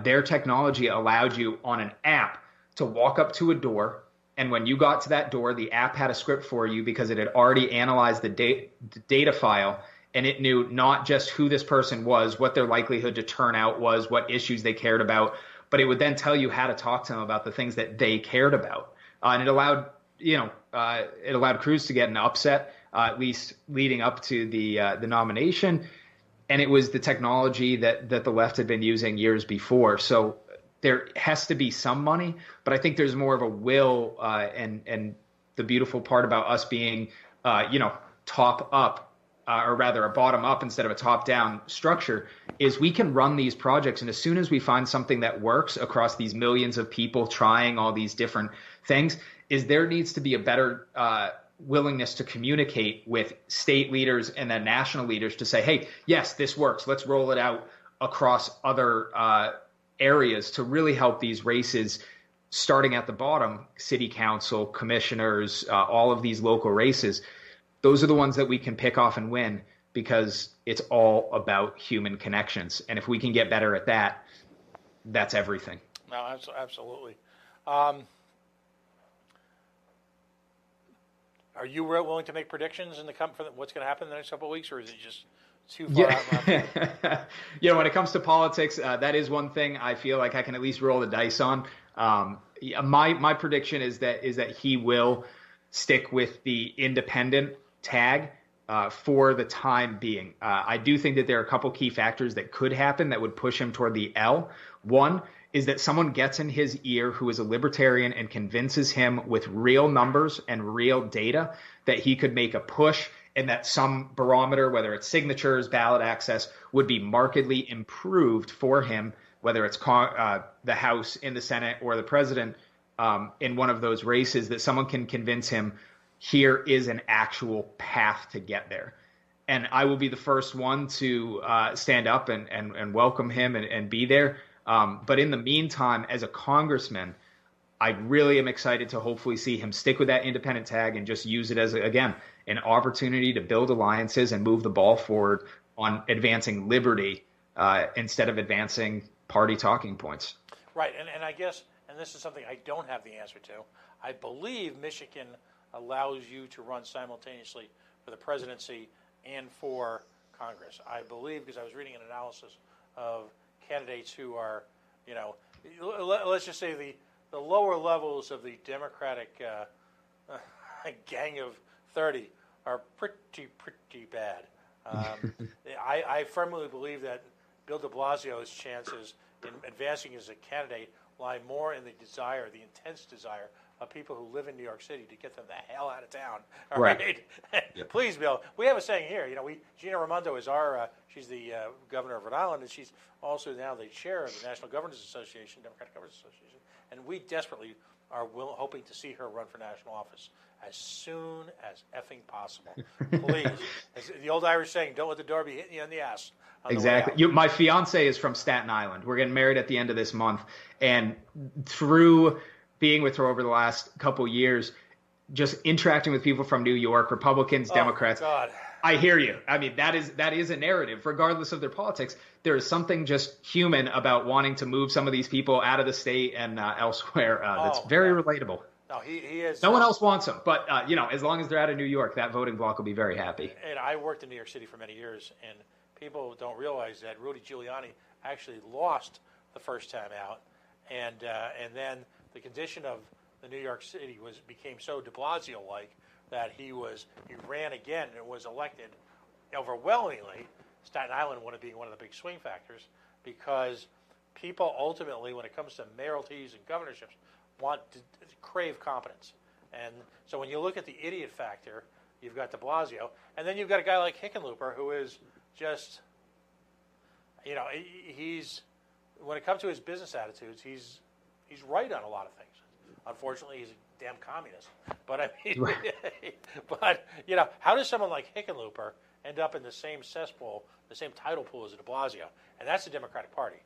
their technology allowed you on an app to walk up to a door, and when you got to that door, the app had a script for you because it had already analyzed the data file, and it knew not just who this person was, what their likelihood to turn out was, what issues they cared about, but it would then tell you how to talk to them about the things that they cared about. And it allowed Cruz to get an upset, at least leading up to the nomination. And it was the technology that the left had been using years before. So there has to be some money, but I think there's more of a will. And the beautiful part about us being, top up, or rather a bottom up instead of a top down structure, is we can run these projects. And as soon as we find something that works across these millions of people trying all these different things, is there needs to be a better willingness to communicate with state leaders and then national leaders to say, hey, yes, this works. Let's roll it out across other areas to really help these races, starting at the bottom, city council, commissioners, all of these local races. Those are the ones that we can pick off and win because it's all about human connections. And if we can get better at that, that's everything. No, absolutely. Are you willing to make predictions for what's going to happen in the next couple of weeks, or is it just too far out? When it comes to politics, that is one thing I feel like I can at least roll the dice on. My prediction is that he will stick with the independent tag for the time being. I do think that there are a couple key factors that could happen that would push him toward the L. One is that someone gets in his ear who is a libertarian and convinces him with real numbers and real data that he could make a push and that some barometer, whether it's signatures, ballot access, would be markedly improved for him, whether it's the House, in the Senate, or the president in one of those races, that someone can convince him here is an actual path to get there. And I will be the first one to stand up and welcome him and be there. But in the meantime, as a congressman, I really am excited to hopefully see him stick with that independent tag and just use it as, again, an opportunity to build alliances and move the ball forward on advancing liberty instead of advancing party talking points. Right. And I guess, and this is something I don't have the answer to, I believe Michigan allows you to run simultaneously for the presidency and for Congress. I believe, because I was reading an analysis of candidates who are, let's just say the lower levels of the Democratic gang of 30 are pretty bad. I firmly believe that Bill de Blasio's chances in advancing as a candidate lie more in the intense desire of people who live in New York City to get them the hell out of town. All right. Yep. Please, Bill. We have a saying here. Gina Raimondo is she's the governor of Rhode Island, and she's also now the chair of the National Governors Association, Democratic Governors Association. And we desperately are hoping to see her run for national office as soon as effing possible. Please. As the old Irish saying, don't let the door be hitting you in the ass. Exactly. My fiance is from Staten Island. We're getting married at the end of this month. And through being with her over the last couple of years, just interacting with people from New York, Republicans, Democrats. God. I hear you. I mean, that is a narrative, regardless of their politics. There is something just human about wanting to move some of these people out of the state and elsewhere. That's very relatable. No, he is. No one else wants them, but as long as they're out of New York, that voting bloc will be very happy. And I worked in New York City for many years, and people don't realize that Rudy Giuliani actually lost the first time out, and then the condition of the New York City became so de Blasio-like that he ran again and was elected overwhelmingly. Staten Island wound up being one of the big swing factors because people ultimately, when it comes to mayoralties and governorships, want to crave competence. And so when you look at the idiot factor, you've got de Blasio, and then you've got a guy like Hickenlooper who is just, he's, when it comes to his business attitudes, he's right on a lot of things. Unfortunately, he's a damn communist. But I mean, right. How does someone like Hickenlooper end up in the same cesspool, the same title pool as de Blasio? And that's the Democratic Party.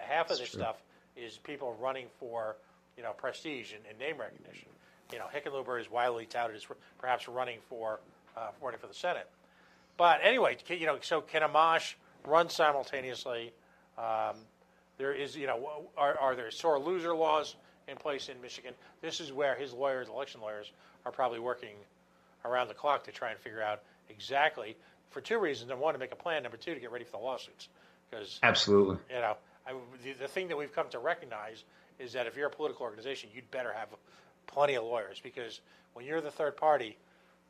Half of this stuff is people running for, prestige and name recognition. Hickenlooper is widely touted as perhaps running for the Senate. But anyway, so can Amash run simultaneously? There is, are there sore loser laws in place in Michigan? This is where his lawyers, election lawyers, are probably working around the clock to try and figure out exactly, for two reasons. Number one, to make a plan. Number two, to get ready for the lawsuits. Because absolutely, the thing that we've come to recognize is that if you're a political organization, you'd better have plenty of lawyers, because when you're the third party,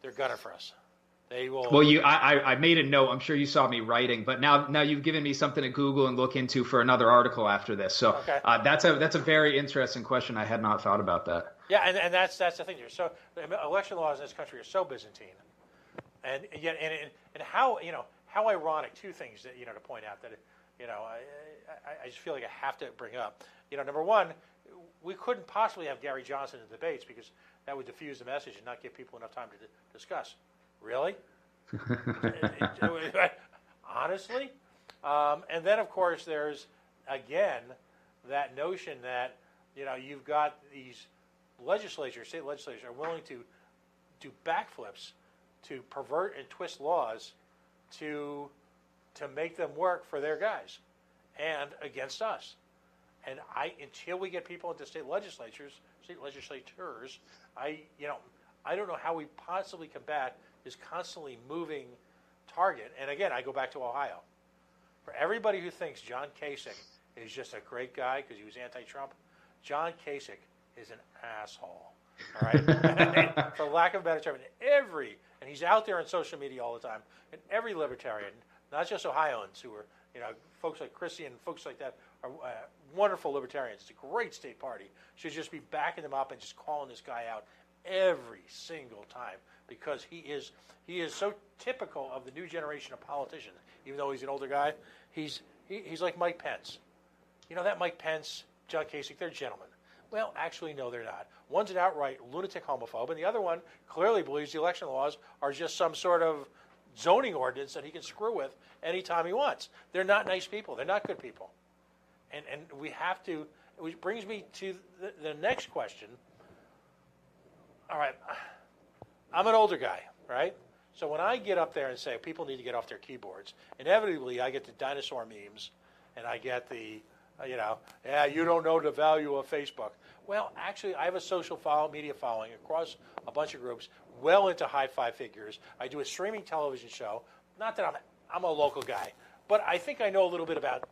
they're gunning for us. They will. Well, I made a note. I'm sure you saw me writing, but now you've given me something to Google and look into for another article after this. So okay. That's a very interesting question. I had not thought about that. Yeah, and that's the thing. So election laws in this country are so Byzantine, and yet and how ironic. Two things that to point out that I just feel like I have to bring up. Number one, we couldn't possibly have Gary Johnson in debates because that would diffuse the message and not give people enough time to discuss. Really? Honestly? And then, of course, there's, again, that notion that, you've got these state legislatures are willing to do backflips to pervert and twist laws to make them work for their guys and against us. And until we get people into state legislators, I don't know how we possibly combat this constantly moving target. And again, I go back to Ohio. For everybody who thinks John Kasich is just a great guy because he was anti-Trump, John Kasich is an asshole. All right? For lack of a better term, and he's out there on social media all the time, and every libertarian, not just Ohioans who are folks like Chrissy and folks like that are wonderful libertarians. It's a great state party. Should just be backing them up and just calling this guy out every single time, because he is so typical of the new generation of politicians. Even though he's an older guy, he's like Mike Pence. That Mike Pence, John Kasich, they're gentlemen. Well, actually, no, they're not. One's an outright lunatic homophobe, and the other one clearly believes the election laws are just some sort of zoning ordinance that he can screw with anytime he wants. They're not nice people. They're not good people. And we have to, which brings me to the next question. All right, I'm an older guy, right? So when I get up there and say people need to get off their keyboards, inevitably I get the dinosaur memes, and I get the, you don't know the value of Facebook. Well, actually, I have a social media following across a bunch of groups, well into high five figures. I do a streaming television show. Not that I'm a local guy, but I think I know a little bit about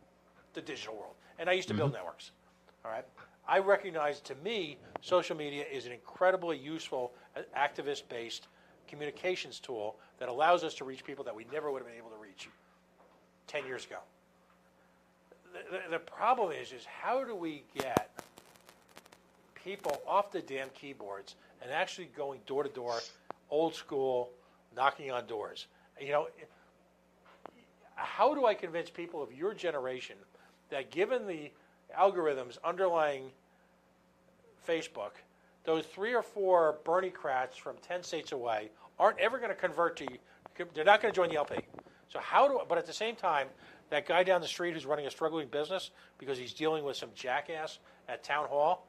the digital world. And I used to build networks. All right. I recognize, to me, social media is an incredibly useful, activist-based communications tool that allows us to reach people that we never would have been able to reach 10 years ago. The problem is how do we get people off the damn keyboards and actually going door to door, old school, knocking on doors? How do I convince people of your generation that, given the algorithms underlying Facebook, those 3 or 4 Bernie-crats from 10 states away aren't ever going to convert to, they're not going to join the LP. So but at the same time, that guy down the street who's running a struggling business because he's dealing with some jackass at town hall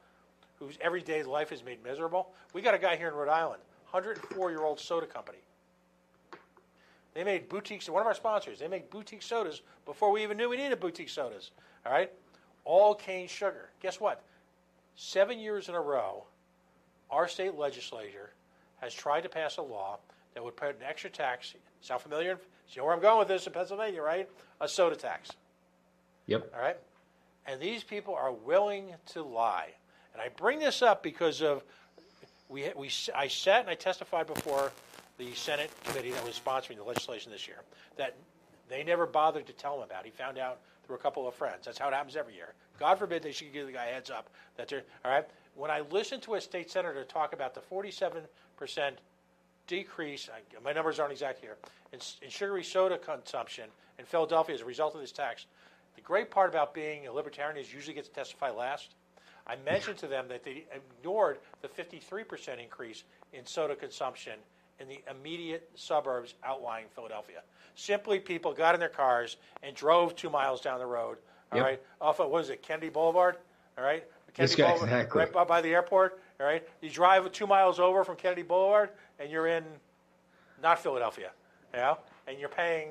whose everyday life is made miserable. We got a guy here in Rhode Island, 104-year-old soda company. They made boutiques, one of our sponsors, they make boutique sodas before we even knew we needed boutique sodas, all right? All cane sugar. Guess what? 7 years in a row, our state legislature has tried to pass a law that would put an extra tax. Sound familiar? You know where I'm going with this in Pennsylvania, right? A soda tax. Yep. All right? And these people are willing to lie. And I bring this up because of I sat and I testified before the Senate committee that was sponsoring the legislation this year that they never bothered to tell him about. He found out through a couple of friends. That's how it happens every year. God forbid they should give the guy a heads up that they're, all right? When I listened to a state senator talk about the 47% decrease, my numbers aren't exact here, in sugary soda consumption in Philadelphia as a result of this tax, the great part about being a libertarian is you usually get to testify last. I mentioned to them that they ignored the 53% increase in soda consumption in the immediate suburbs outlying Philadelphia. Simply, people got in their cars and drove 2 miles down the road, all right, off of, what is it, Kennedy Boulevard, all right? Kennedy Boulevard, exactly. Right by the airport, all right? You drive 2 miles over from Kennedy Boulevard, and you're in not Philadelphia, and you're paying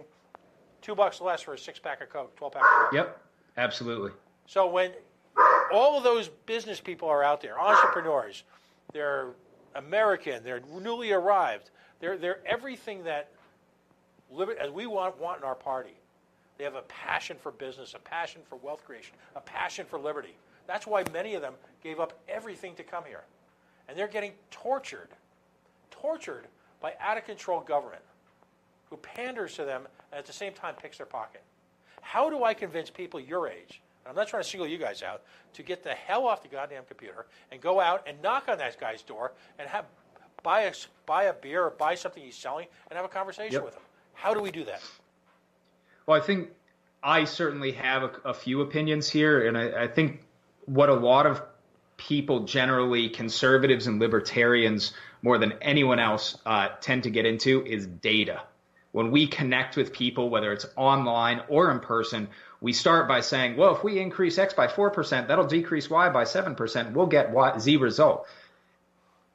$2 less for a 6-pack of Coke, 12-pack of Coke. Yep, absolutely. So when all of those business people are out there, entrepreneurs, they're American, they're newly arrived, they're everything that as we want in our party. They have a passion for business, a passion for wealth creation, a passion for liberty. That's why many of them gave up everything to come here. And they're getting tortured by out-of-control government who panders to them and at the same time picks their pocket. How do I convince people your age, and I'm not trying to single you guys out, to get the hell off the goddamn computer and go out and knock on that guy's door and buy a beer or buy something he's selling and have a conversation with him? How do we do that? Well, I think I certainly have a few opinions here, and I think what a lot of people, generally conservatives and libertarians, more than anyone else, tend to get into is data. When we connect with people, whether it's online or in person, we start by saying, well, if we increase X by 4%, that'll decrease Y by 7%. We'll get Z result.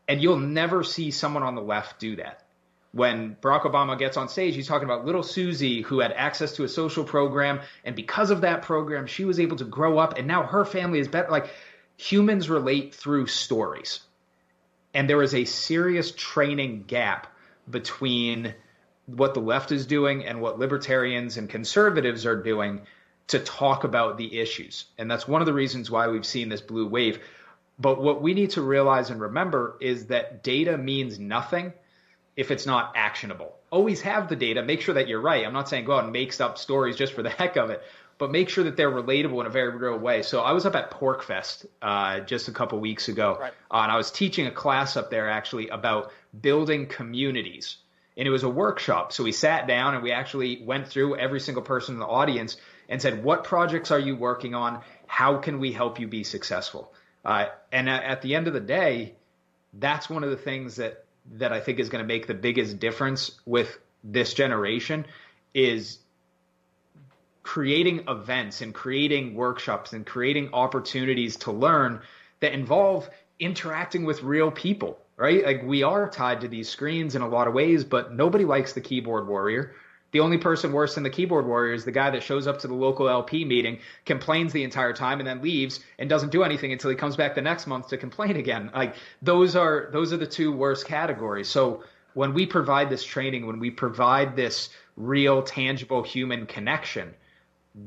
And you'll never see someone on the left do that. When Barack Obama gets on stage, he's talking about little Susie who had access to a social program. And because of that program, she was able to grow up. And now her family is better. Like, humans relate through stories. And there is a serious training gap between what the left is doing and what libertarians and conservatives are doing to talk about the issues. And that's one of the reasons why we've seen this blue wave. But what we need to realize and remember is that data means nothing if it's not actionable. Always have the data. Make sure that you're right. I'm not saying go out and make up stories just for the heck of it, but make sure that they're relatable in a very real way. So I was up at PorkFest just a couple weeks ago, Right. And I was teaching a class up there actually about building communities. And it was a workshop. So we sat down and we actually went through every single person in the audience and said, what projects are you working on? How can we help you be successful? And at the end of the day, that's one of the things that I think is going to make the biggest difference with this generation is creating events and creating workshops and creating opportunities to learn that involve interacting with real people, right? Like we are tied to these screens in a lot of ways, but nobody likes the keyboard warrior. The only person worse than the keyboard warrior is the guy that shows up to the local LP meeting, complains the entire time, and then leaves and doesn't do anything until he comes back the next month to complain again. Like those are the two worst categories. So when we provide this training, when we provide this real, tangible human connection,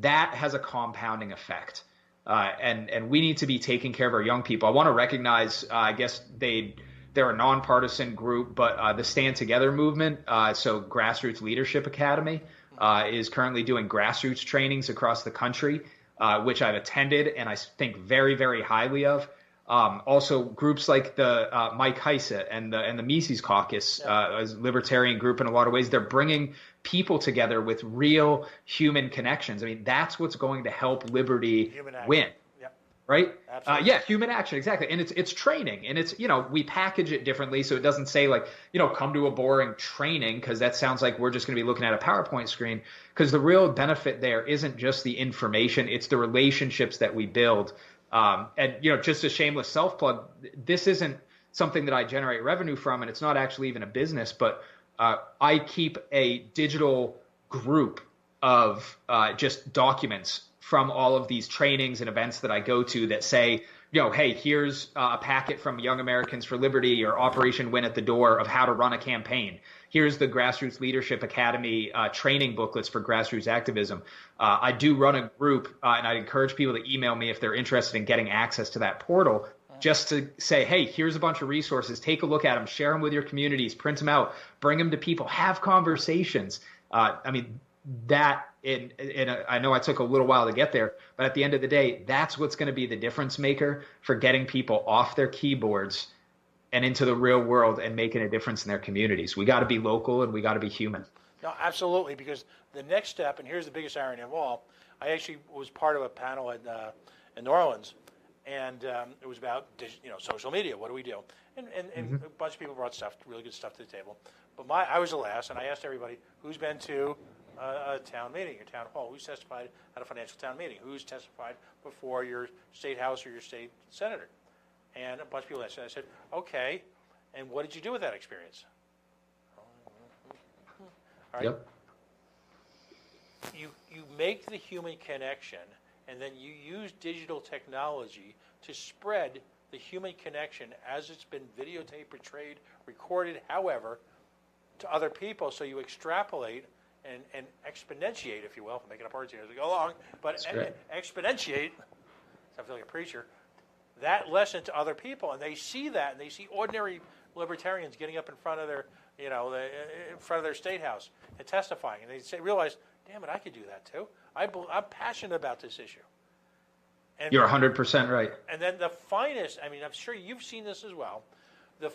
that has a compounding effect. And we need to be taking care of our young people. I want to recognize, I guess they're a nonpartisan group, but the Stand Together movement, so Grassroots Leadership Academy, is currently doing grassroots trainings across the country, which I've attended and I think very, very highly of. Also, groups like the Mike Heise and the Mises Caucus, as a libertarian group in a lot of ways, they're bringing people together with real human connections. I mean, that's what's going to help liberty win. Right? Absolutely. Human action, exactly. And it's training, and it's, we package it differently. So it doesn't say like, come to a boring training, because that sounds like we're just going to be looking at a PowerPoint screen, because the real benefit there isn't just the information, it's the relationships that we build. And, just a shameless self plug, this isn't something that I generate revenue from, and it's not actually even a business, but I keep a digital group of just documents from all of these trainings and events that I go to that say, hey, here's a packet from Young Americans for Liberty or Operation Win at the Door of how to run a campaign. Here's the Grassroots Leadership Academy training booklets for grassroots activism. I do run a group, and I encourage people to email me if they're interested in getting access to that portal, just to say, hey, here's a bunch of resources. Take a look at them, share them with your communities, print them out, bring them to people, have conversations. I know I took a little while to get there, but at the end of the day, that's what's going to be the difference maker for getting people off their keyboards and into the real world and making a difference in their communities. We got to be local and we got to be human. No, absolutely, because the next step, and here's the biggest irony of all, I actually was part of a panel in New Orleans, and it was about social media. What do we do? And a bunch of people brought really good stuff to the table. But I was the last, and I asked everybody, who's been to a town meeting, a town hall? Who's testified at a financial town meeting? Who's testified before your state house or your state senator? And a bunch of people answered. I said, okay, and what did you do with that experience? All right. Yep. You make the human connection, and then you use digital technology to spread the human connection as it's been videotaped, portrayed, recorded, however, to other people. So you extrapolate and exponentiate, if you will, I'm making up words here as we go along, but exponentiate, I feel like a preacher, that lesson to other people, and they see that, and they see ordinary libertarians getting up in front of their, in front of their state house and testifying, and they realize, damn it, I could do that too. I'm passionate about this issue. And you're 100% right. And then the finest, I'm sure you've seen this as well. The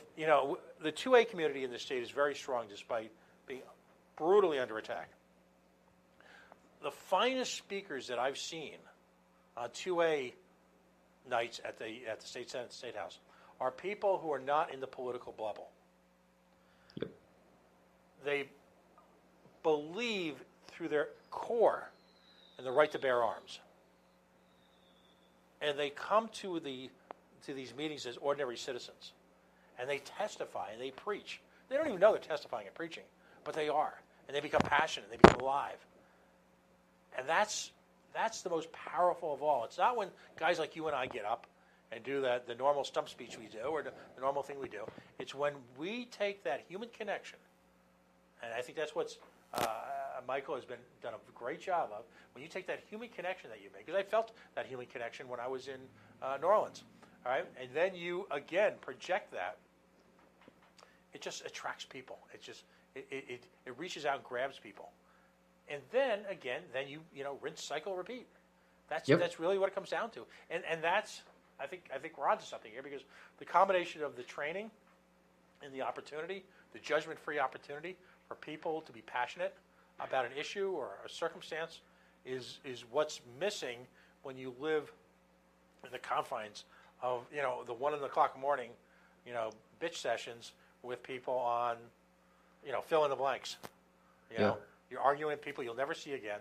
2A community in the state is very strong, despite being brutally under attack. The finest speakers that I've seen on 2A nights at the state senate, state house, are people who are not in the political bubble. Yep. They believe through their core in the right to bear arms, and they come to these meetings as ordinary citizens, and they testify and they preach. They don't even know they're testifying and preaching, but they are. And they become passionate, they become alive. And that's the most powerful of all. It's not when guys like you and I get up and do the normal stump speech we do, or the normal thing we do. It's when we take that human connection, and I think that's what's Michael has done a great job of, when you take that human connection that you make, because I felt that human connection when I was in New Orleans, all right? And then you, again, project that it just attracts people. It reaches out and grabs people. And then again, you rinse, cycle, repeat. That's really what it comes down to. And that's I think we're onto something here, because the combination of the training and the opportunity, the judgment-free opportunity for people to be passionate about an issue or a circumstance is what's missing when you live in the confines of the 1 o'clock in the morning bitch sessions with people on fill in the blanks. You're arguing with people you'll never see again.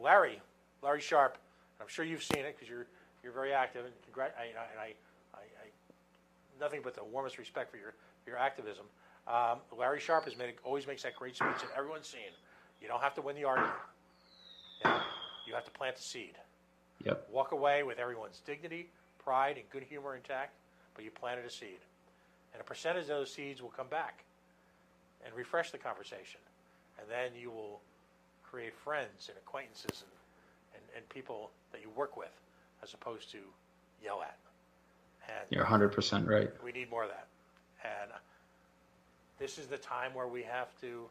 Larry Sharp. I'm sure you've seen it because you're very active, and I nothing but the warmest respect for your activism. Larry Sharp always makes that great speech that everyone's seen. You don't have to win the argument. You have to plant the seed. Yep. Walk away with everyone's dignity, pride, and good humor intact, but you planted a seed. And a percentage of those seeds will come back and refresh the conversation. And then you will create friends and acquaintances and people that you work with, as opposed to yell at. And you're 100% right. We need more of that. And this is the time where we have to,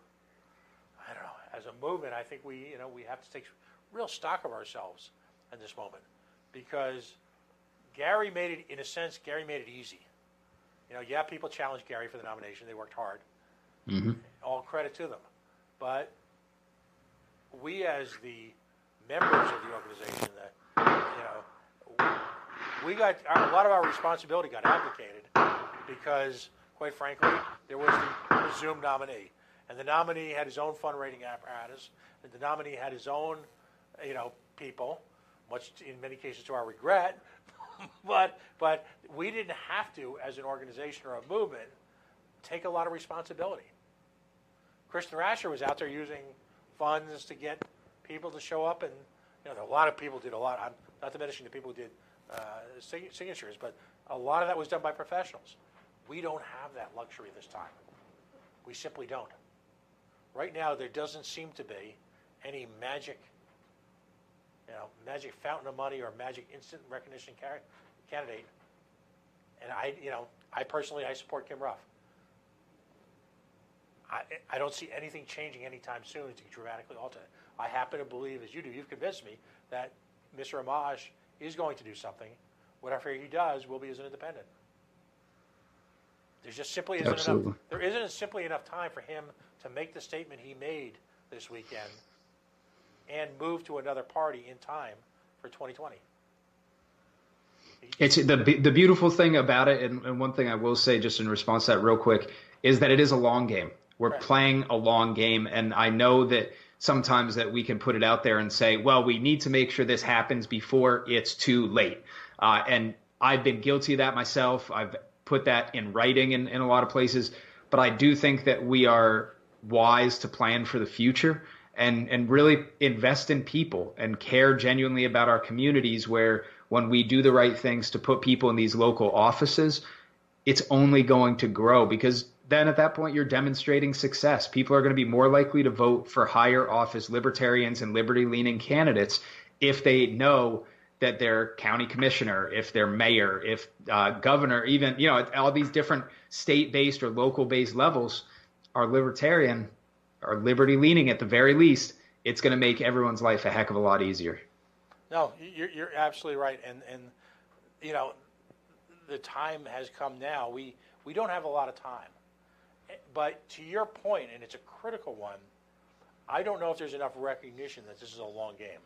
I don't know, as a movement, I think we have to take real stock of ourselves in this moment, because Gary made it easy. People challenged Gary for the nomination. They worked hard. Mm-hmm. All credit to them. But we, as the members of the organization, we got a lot of our responsibility got abdicated because, quite frankly, there was the presumed nominee, and the nominee had his own fundraising apparatus, and the nominee had his own, people, much in many cases to our regret. but we didn't have to, as an organization or a movement, take a lot of responsibility. Kristen Rasher was out there using funds to get people to show up, and a lot of people did a lot. I'm not diminishing the people who did signatures, but a lot of that was done by professionals. We don't have that luxury this time. We simply don't. Right now, there doesn't seem to be any magic fountain of money or magic instant recognition candidate. And I personally support Kim Ruff. I don't see anything changing anytime soon to dramatically alter it. I happen to believe, as you do, you've convinced me that Mr. Amash is going to do something. Whatever he does will be as an independent. There just simply isn't enough. There isn't simply enough time for him to make the statement he made this weekend and move to another party in time for 2020. It's the beautiful thing about it, and one thing I will say just in response to that real quick, is that it is a long game. We're playing a long game, and I know that sometimes that we can put it out there and say, well, we need to make sure this happens before it's too late. And I've been guilty of that myself. I've put that in writing in a lot of places. But I do think that we are wise to plan for the future and really invest in people and care genuinely about our communities, where when we do the right things to put people in these local offices, it's only going to grow, because then at that point you're demonstrating success. People are going to be more likely to vote for higher office libertarians and liberty-leaning candidates if they know that their county commissioner, if their mayor, if governor, even, all these different state-based or local-based levels are libertarian or liberty-leaning at the very least. It's going to make everyone's life a heck of a lot easier. No, you're absolutely right. And the time has come now. We don't have a lot of time. But to your point, and it's a critical one, I don't know if there's enough recognition that this is a long game.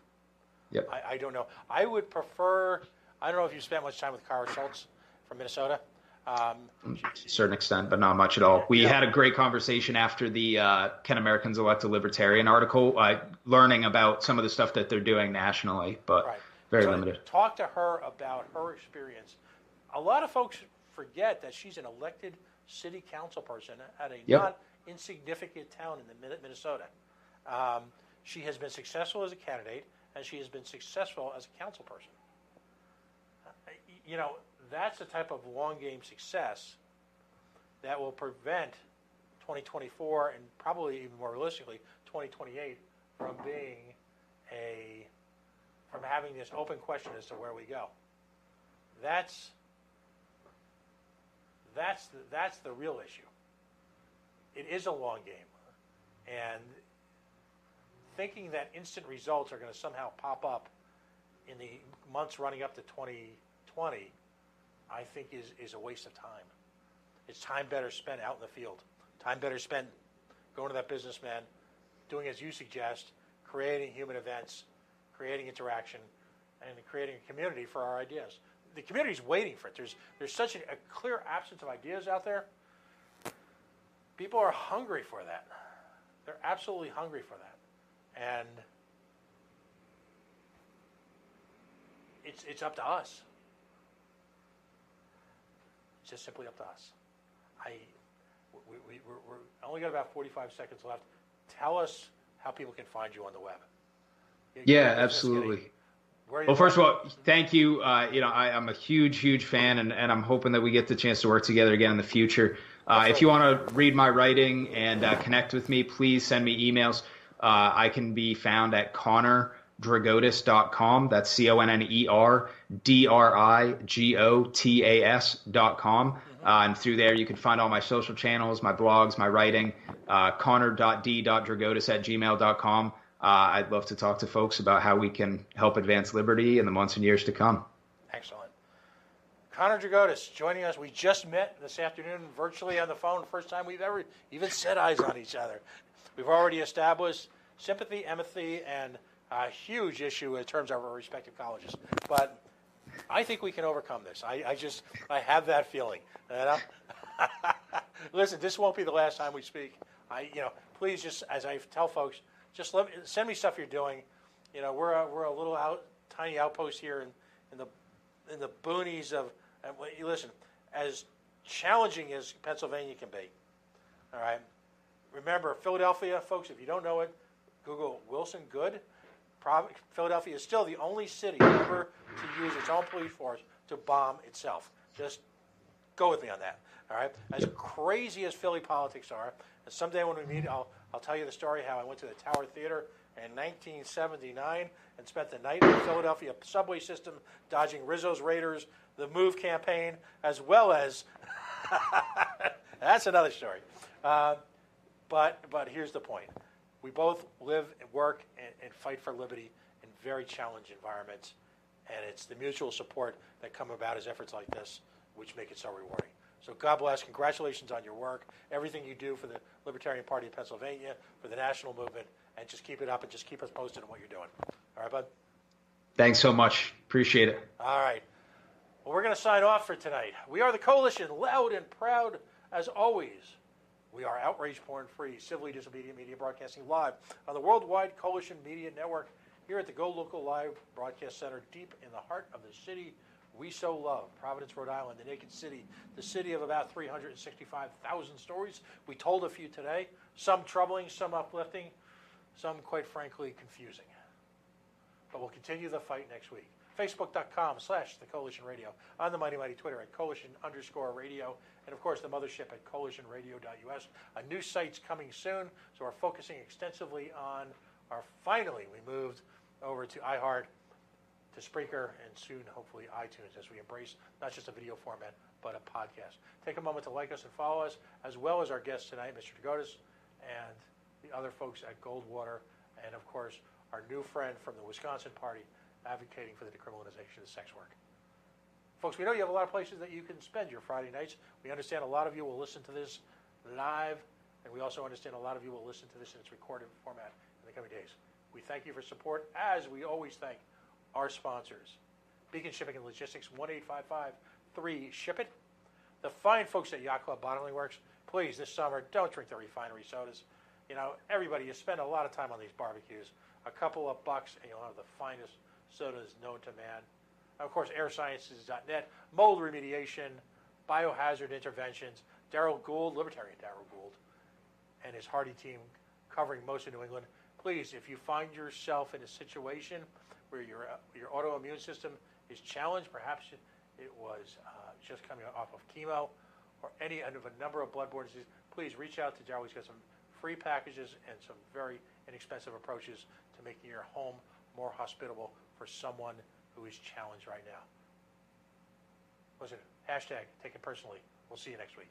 Yep. I don't know. I would prefer, I don't know if you spent much time with Kara Schultz from Minnesota. To a certain extent, but not much at all. We had a great conversation after the Can Americans Elect a Libertarian article, learning about some of the stuff that they're doing nationally, but very limited. Talk to her about her experience. A lot of folks forget that she's an elected city council person at a not insignificant town in Minnesota. She has been successful as a candidate, and she has been successful as a council person. That's the type of long game success that will prevent 2024 and probably even more realistically 2028 from having this open question as to where we go. That's the real issue. It is a long game. And thinking that instant results are going to somehow pop up in the months running up to 2020, I think is a waste of time. It's time better spent out in the field. Time better spent going to that businessman, doing as you suggest, creating human events, creating interaction, and creating a community for our ideas. The community's waiting for it. There's such a clear absence of ideas out there. People are hungry for that. They're absolutely hungry for that. And it's up to us. It's just simply up to us. We're only got about 45 seconds left. Tell us how people can find you on the web. Yeah, absolutely. Well, first of all, thank you. I'm a huge fan, and I'm hoping that we get the chance to work together again in the future. If you want to read my writing and connect with me, please send me emails. I can be found at ConnorDrigotas.com. That's ConnorDrigotas.com. And through there, you can find all my social channels, my blogs, my writing, connor.d.drigotas@gmail.com. I'd love to talk to folks about how we can help advance liberty in the months and years to come. Excellent. Connor Drigotas joining us. We just met this afternoon virtually on the phone. First time we've ever even set eyes on each other. We've already established sympathy, empathy, and a huge issue in terms of our respective colleges. But I think we can overcome this. I have that feeling. You know? Listen, this won't be the last time we speak. Please just, as I tell folks, just send me stuff you're doing. We're a little tiny outpost here in the boonies of. And listen, as challenging as Pennsylvania can be. All right. Remember, Philadelphia, folks. If you don't know it, Google Wilson Good. Philadelphia is still the only city ever to use its own police force to bomb itself. Just go with me on that. All right. As crazy as Philly politics are, and someday when we meet, I'll tell you the story how I went to the Tower Theater in 1979 and spent the night in the Philadelphia subway system dodging Rizzo's Raiders, the MOVE campaign, as well as that's another story. But here's the point. We both live and work and fight for liberty in very challenged environments, and it's the mutual support that come about as efforts like this which make it so rewarding. So God bless. Congratulations on your work, everything you do for the Libertarian Party of Pennsylvania, for the national movement, and just keep it up and just keep us posted on what you're doing. All right, bud? Thanks so much. Appreciate it. All right. Well, we're going to sign off for tonight. We are the Coalition, loud and proud as always. We are outrage porn-free, civilly disobedient media broadcasting live on the Worldwide Coalition Media Network here at the Go Local Live Broadcast Center deep in the heart of the city we so love, Providence, Rhode Island, the naked city, the city of about 365,000 stories. We told a few today, some troubling, some uplifting, some, quite frankly, confusing. But we'll continue the fight next week. Facebook.com/The Coalition Radio, on the mighty Twitter at Coalition_radio, and of course the mothership at CoalitionRadio.us. A new site's coming soon, so we're focusing extensively on finally we moved over to iHeart, to Spreaker, and soon hopefully iTunes as we embrace not just a video format, but a podcast. Take a moment to like us and follow us, as well as our guest tonight, Mr. Drigotas, and the other folks at Goldwater, and of course our new friend from the Wisconsin Party, advocating for the decriminalization of sex work. Folks, we know you have a lot of places that you can spend your Friday nights. We understand a lot of you will listen to this live, and we also understand a lot of you will listen to this in its recorded format in the coming days. We thank you for support, as we always thank our sponsors. Beacon Shipping and Logistics, 1-855-3-SHIP-IT. The fine folks at Yacht Club Bottling Works, please, this summer, don't drink the refinery sodas. Everybody, you spend a lot of time on these barbecues. A couple of bucks, and you'll have the finest sodas known to man. Of course, airsciences.net, mold remediation, biohazard interventions, Darrell Gould, Libertarian Darrell Gould, and his hardy team covering most of New England. Please, if you find yourself in a situation where your autoimmune system is challenged, perhaps it was just coming off of chemo or any of a number of bloodborne diseases, please reach out to Darrell. He's got some free packages and some very inexpensive approaches to making your home more hospitable for someone who is challenged right now. Listen, hashtag take it personally. We'll see you next week.